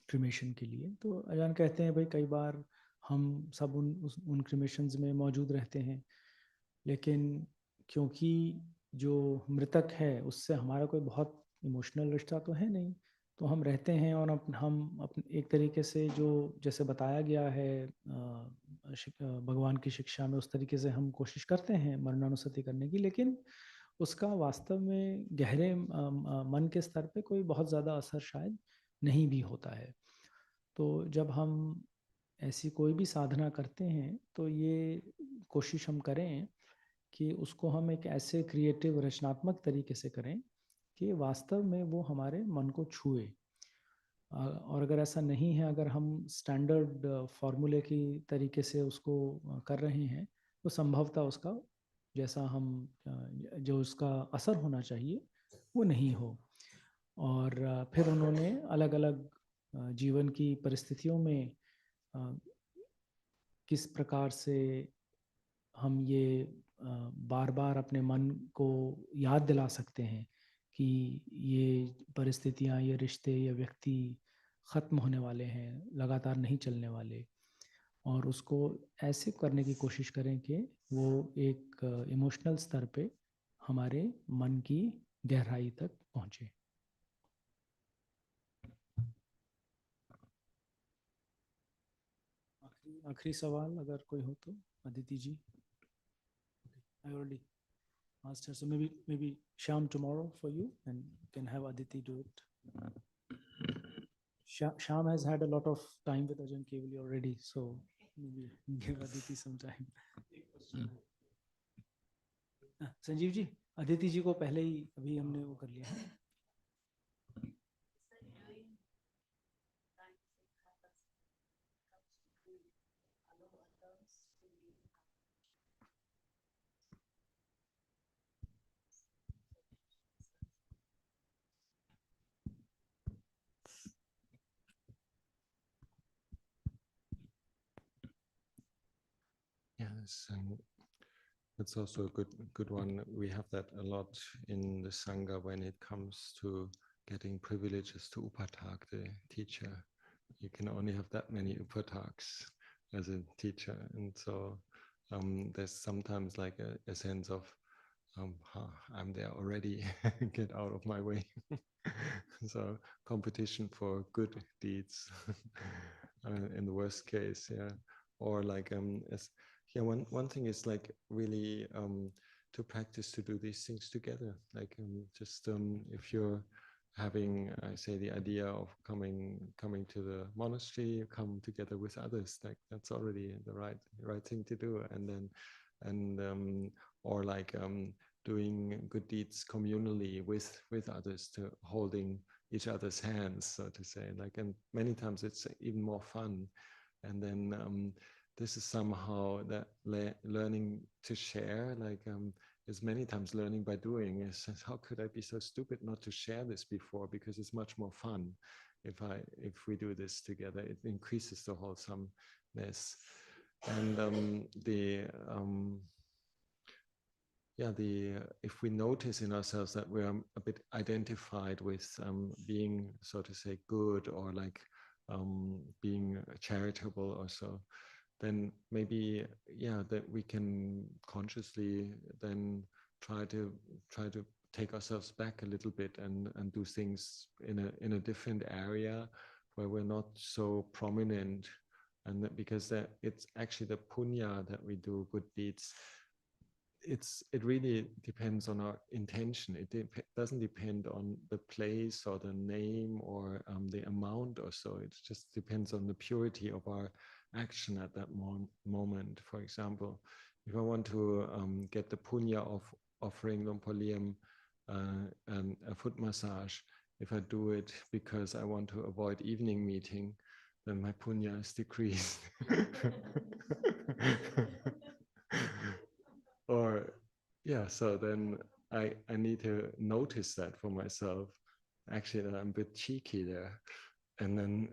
क्रिमेशन के लिए। तो अजान कहते हैं भाई कई बार हम सब उन क्रिमेशंस में मौजूद रहते हैं, लेकिन क्योंकि जो मृतक है उससे हमारा कोई बहुत इमोशनल रिश्ता तो है नहीं, तो हम रहते हैं और हम अपने एक तरीके से जो जैसे बताया गया है भगवान की शिक्षा में, उस तरीके से हम कोशिश करते हैं मरणानुसति करने की, लेकिन उसका वास्तव में गहरे मन के स्तर पे कोई बहुत ज़्यादा असर शायद नहीं भी होता है। तो जब हम ऐसी कोई भी साधना करते हैं तो ये कोशिश हम करें कि उसको हम एक ऐसे क्रिएटिव रचनात्मक तरीके से करें कि वास्तव में वो हमारे मन को छुए। और अगर ऐसा नहीं है, अगर हम स्टैंडर्ड फार्मूले की तरीके से उसको कर रहे हैं, तो संभवतः उसका जैसा हम जो उसका असर होना चाहिए वो नहीं हो। और फिर उन्होंने अलग अलग जीवन की परिस्थितियों में किस प्रकार से हम ये बार बार अपने मन को याद दिला सकते हैं कि ये परिस्थितियाँ, ये रिश्ते, ये व्यक्ति ख़त्म होने वाले हैं, लगातार नहीं चलने वाले। और उसको ऐसे करने की कोशिश करें कि वो एक इमोशनल स्तर पे हमारे मन की गहराई तक पहुँचे। आखिरी सवाल अगर कोई हो तो अदिति जी। I already asked her, so maybe Shyam tomorrow for you, and you can have Aditi do it. Shyam has had a lot of time with Ajahn Kevali already, so maybe give Aditi some time. Sanjeev ji, Aditi जी को पहले ही अभी हमने वो कर लिया है। Yes, and it's also a good one. We have that a lot in the Sangha when it comes to getting privileges to Upatak, the teacher. You can only have that many Upataks as a teacher. And so there's sometimes like a sense of, I'm there already, get out of my way. So competition for good deeds in the worst case, yeah. Or like one thing is like really to practice to do these things together. Like just if you're having, I say, the idea of coming to the monastery, you come together with others. Like that's already the right thing to do. And then or like doing good deeds communally with others, to holding each other's hands, so to say. Like, and many times it's even more fun. And then this is somehow that learning to share, like is many times learning by doing. Is how could I be so stupid not to share this before? Because it's much more fun if we do this together. It increases the wholesomeness. And if we notice in ourselves that we are a bit identified with being, so to say, good, or like being charitable or so, then maybe that we can consciously then try to take ourselves back a little bit and do things in a different area where we're not so prominent. And that, because it's actually the punya that we do, good deeds, it really depends on our intention. It doesn't depend on the place or the name or the amount or so. It just depends on the purity of our action at that moment. For example, if I want to get the punya of offering Luang Por Liam a foot massage, if I do it because I want to avoid evening meeting, then my punya is decreased. Or so then I need to notice that for myself, actually, that I'm a bit cheeky there. And then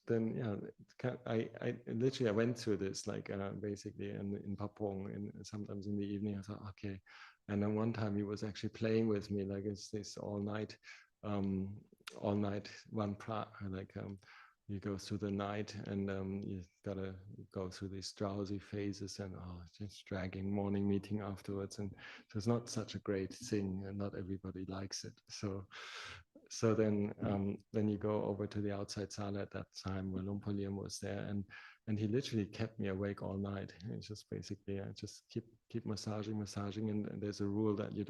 then I literally I went through this, like basically in Papong, and sometimes in the evening I thought, okay. And then one time he was actually playing with me, like it's this all night one pra, like you go through the night, and you gotta go through these drowsy phases, and just dragging morning meeting afterwards, and so it's not such a great thing, and not everybody likes it. So so then you go over to the outside Śālā at that time when Lumpur Liam was there, and he literally kept me awake all night. It's just basically just keep massaging, and there's a rule that you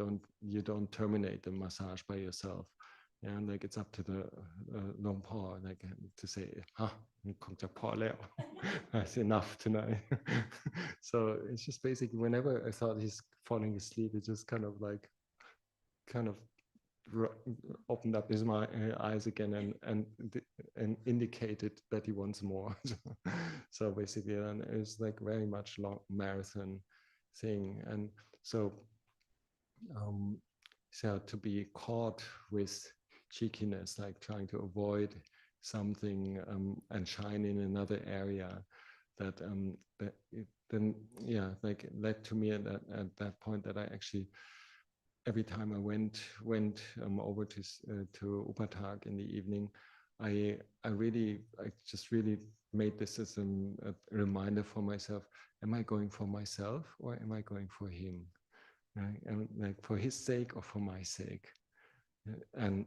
don't terminate the massage by yourself. Yeah, and like it's up to the Lumpur like to say, that's enough tonight. So it's just basically whenever I thought he's falling asleep, it just kind of opened up his eyes again and indicated that he wants more. So basically, and it was like very much long marathon thing, and so to be caught with cheekiness, like trying to avoid something and shine in another area, that then like led to me at that point that I actually, every time I went over to Upatak in the evening, I just really made this as a reminder for myself: am I going for myself or am I going for him? Right? And like for his sake or for my sake? And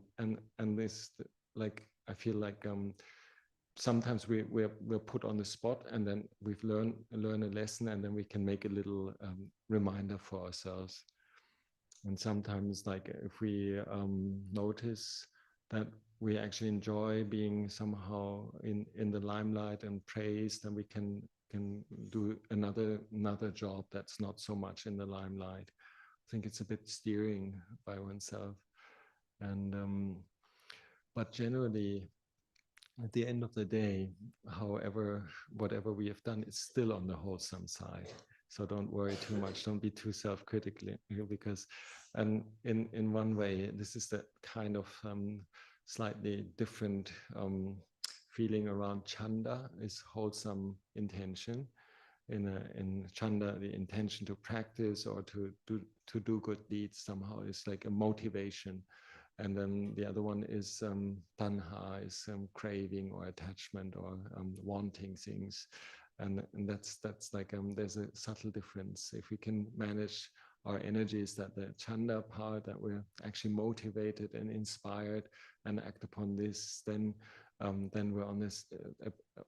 this, like, I feel like sometimes we're put on the spot, and then we've learn a lesson, and then we can make a little reminder for ourselves. And sometimes, like, if we notice that we actually enjoy being somehow in the limelight and praised, then we can do another job that's not so much in the limelight. I think it's a bit steering by oneself. And but generally, at the end of the day, whatever we have done, it's still on the wholesome side. So don't worry too much. Don't be too self-critical, because, and in one way, this is the kind of slightly different feeling around chanda, is wholesome intention. In chanda, the intention to practice or to do good deeds somehow is like a motivation. And then the other one is tanha, is craving or attachment or wanting things. And that's like, there's a subtle difference. If we can manage our energies, that the chanda part, that we're actually motivated and inspired and act upon this, then we're on this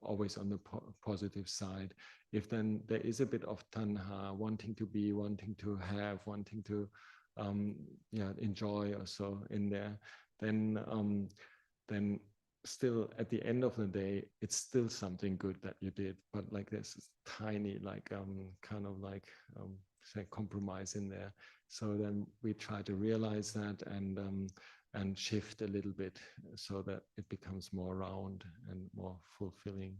always on the positive side. If then there is a bit of tanha, wanting to be, wanting to have, wanting to enjoy also in there, then still at the end of the day, it's still something good that you did, but like there's this tiny like kind of like say compromise in there. So then we try to realize that and shift a little bit so that it becomes more round and more fulfilling.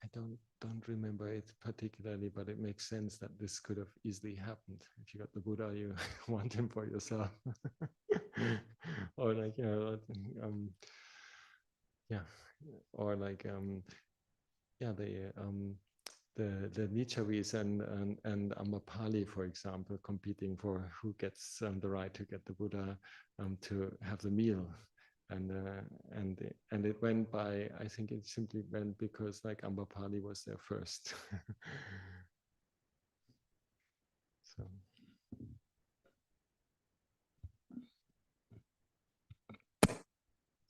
I don't remember it particularly, but it makes sense that this could have easily happened. If you got the Buddha, you want him for yourself, or like or like the Nichavis and Amapali, for example, competing for who gets the right to get the Buddha to have the meal. And it went by, I think it simply went because like Ambapali was there first. So.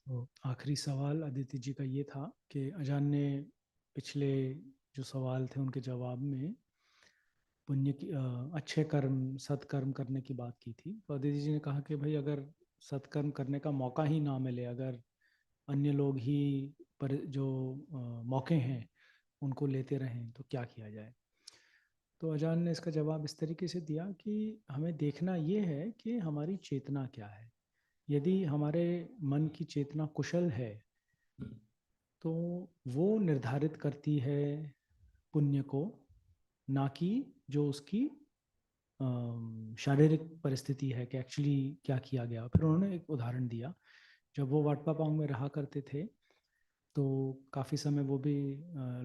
तो आखिरी सवाल अदिति जी का ये था कि अजान ने पिछले जो सवाल थे उनके जवाब में पुण्य की अच्छे कर्म सत्कर्म करने की बात की थी। तो अदिति जी ने कहा कि भाई अगर सत्कर्म करने का मौका ही ना मिले, अगर अन्य लोग ही पर जो मौके हैं उनको लेते रहें तो क्या किया जाए। तो अजान ने इसका जवाब इस तरीके से दिया कि हमें देखना ये है कि हमारी चेतना क्या है। यदि हमारे मन की चेतना कुशल है तो वो निर्धारित करती है पुण्य को, ना कि जो उसकी शारीरिक परिस्थिति है कि एक्चुअली क्या किया गया। फिर उन्होंने एक उदाहरण दिया, जब वो वाटपापांग में रहा करते थे तो काफ़ी समय वो भी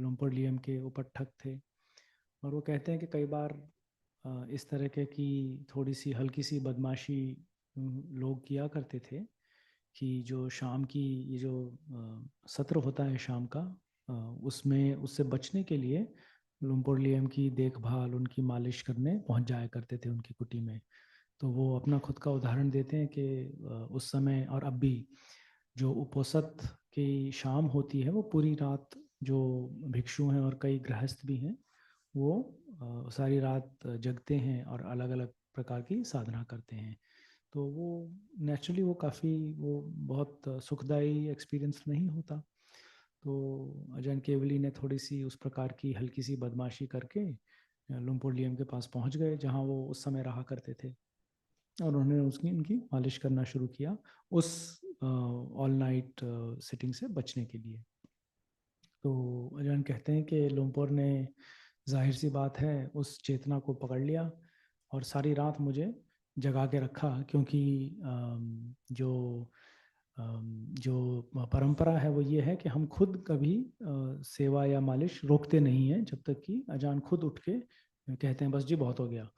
लुम्पुर लियम के उपट्ठक थे, और वो कहते हैं कि कई बार इस तरह के की थोड़ी सी हल्की सी बदमाशी लोग किया करते थे कि जो शाम की ये जो सत्र होता है शाम का, उसमें उससे बचने के लिए लुम्पुर लियम की देखभाल, उनकी मालिश करने पहुंच जाया करते थे उनकी कुटी में। तो वो अपना खुद का उदाहरण देते हैं कि उस समय और अब भी जो उपोसत की शाम होती है, वो पूरी रात जो भिक्षु हैं और कई गृहस्थ भी हैं, वो सारी रात जगते हैं और अलग अलग प्रकार की साधना करते हैं। तो वो नेचुरली वो काफ़ी वो बहुत सुखदायी एक्सपीरियंस नहीं होता। तो अजहन केवली ने थोड़ी सी उस प्रकार की हल्की सी बदमाशी करके लुम्पुर लियम के पास पहुंच गए, जहां वो उस समय रहा करते थे, और उन्होंने उसकी इनकी मालिश करना शुरू किया उस ऑल नाइट सिटिंग से बचने के लिए। तो अजहन कहते हैं कि लुम्पुर ने जाहिर सी बात है उस चेतना को पकड़ लिया और सारी रात मुझे जगा के रखा, क्योंकि जो परंपरा है वो ये है कि हम खुद कभी सेवा या मालिश रोकते नहीं हैं, जब तक कि अजान खुद उठ के कहते हैं बस जी बहुत हो गया।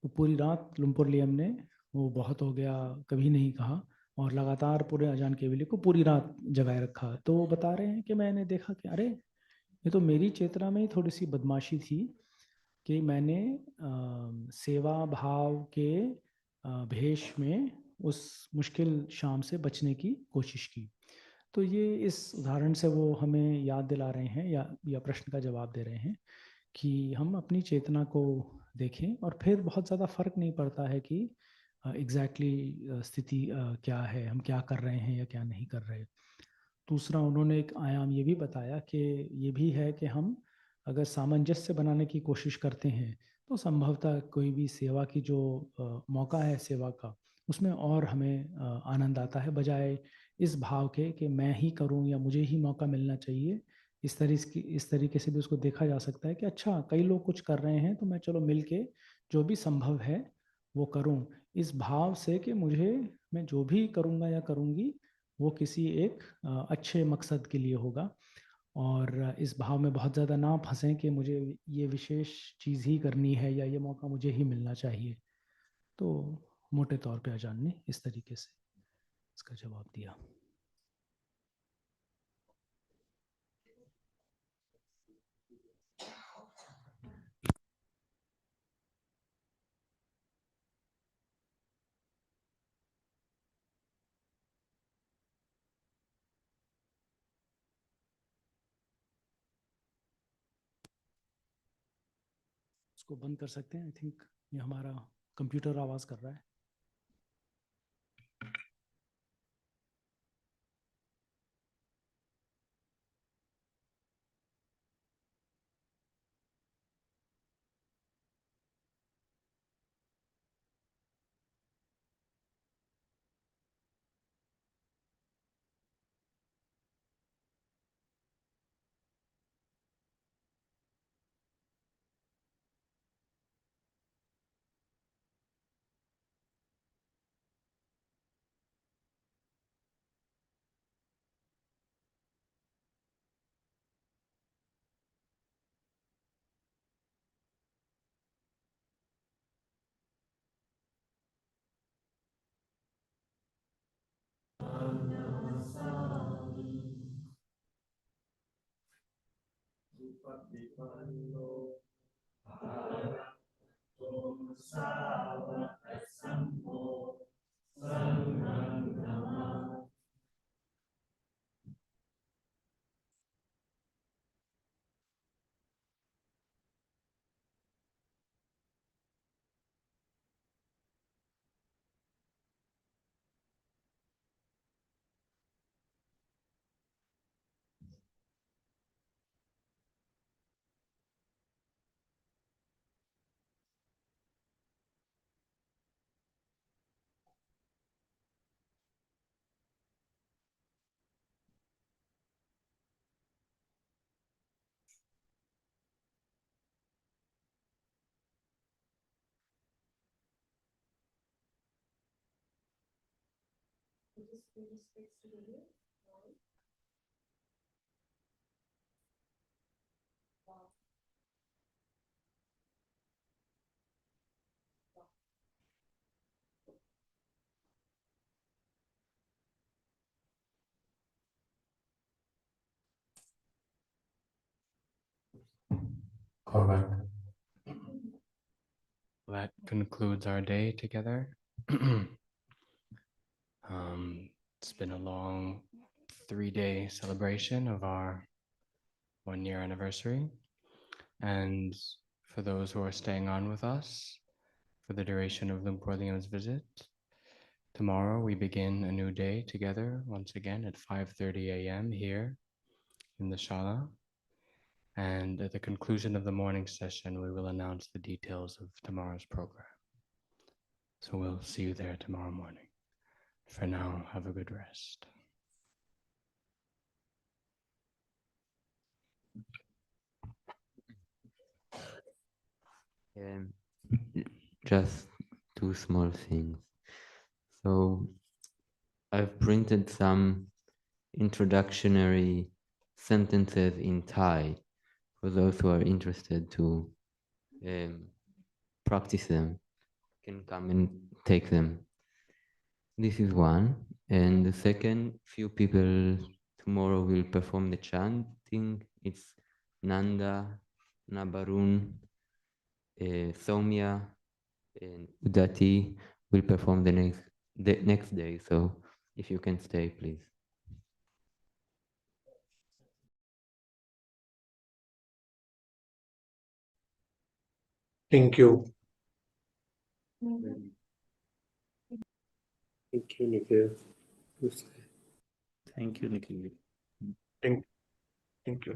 तो पूरी रात लुम्पुर लियम ने वो बहुत हो गया कभी नहीं कहा, और लगातार पूरे अजान केवली को पूरी रात जगाए रखा। तो वो बता रहे हैं कि मैंने देखा कि अरे ये तो मेरी चेतना में ही थोड़ी सी बदमाशी थी कि मैंने सेवा भाव के भेष में उस मुश्किल शाम से बचने की कोशिश की। तो ये इस उदाहरण से वो हमें याद दिला रहे हैं या प्रश्न का जवाब दे रहे हैं कि हम अपनी चेतना को देखें, और फिर बहुत ज़्यादा फर्क नहीं पड़ता है कि एग्जैक्टली स्थिति क्या है, हम क्या कर रहे हैं या क्या नहीं कर रहे। दूसरा उन्होंने एक आयाम ये भी बताया कि ये भी है कि हम अगर सामंजस्य बनाने की कोशिश करते हैं तो संभवतः कोई भी सेवा की जो मौका है सेवा का, उसमें और हमें आनंद आता है, बजाय इस भाव के कि मैं ही करूं या मुझे ही मौका मिलना चाहिए। इस तरीके से भी उसको देखा जा सकता है कि अच्छा कई लोग कुछ कर रहे हैं तो मैं चलो मिल के जो भी संभव है वो करूं, इस भाव से कि मुझे, मैं जो भी करूंगा या करूंगी वो किसी एक अच्छे मकसद के लिए होगा, और इस भाव में बहुत ज़्यादा ना फंसें कि मुझे ये विशेष चीज़ ही करनी है या ये मौका मुझे ही मिलना चाहिए। तो मोटे तौर पे अजान ने इस तरीके से इसका जवाब दिया। उसको बंद कर सकते हैं, आई थिंक ये हमारा कंप्यूटर आवाज़ कर रहा है। Correct. That concludes our day together. It's been a long 3-day celebration of our 1-year anniversary. And for those who are staying on with us for the duration of Lumpur Liam's visit, tomorrow we begin a new day together once again at 5:30 a.m. here in the Śālā. And at the conclusion of the morning session, we will announce the details of tomorrow's program. So we'll see you there tomorrow morning. For now, have a good rest. Just 2 small things. So I've printed some introductory sentences in Thai for those who are interested to practice them. Can come and take them. This is one. And the second, few people tomorrow will perform the chanting. It's Nanda, Nabarun, Soumya, and Udati will perform the next day. So if you can stay, please. Thank you. Thank you, Nikhil. Thank you.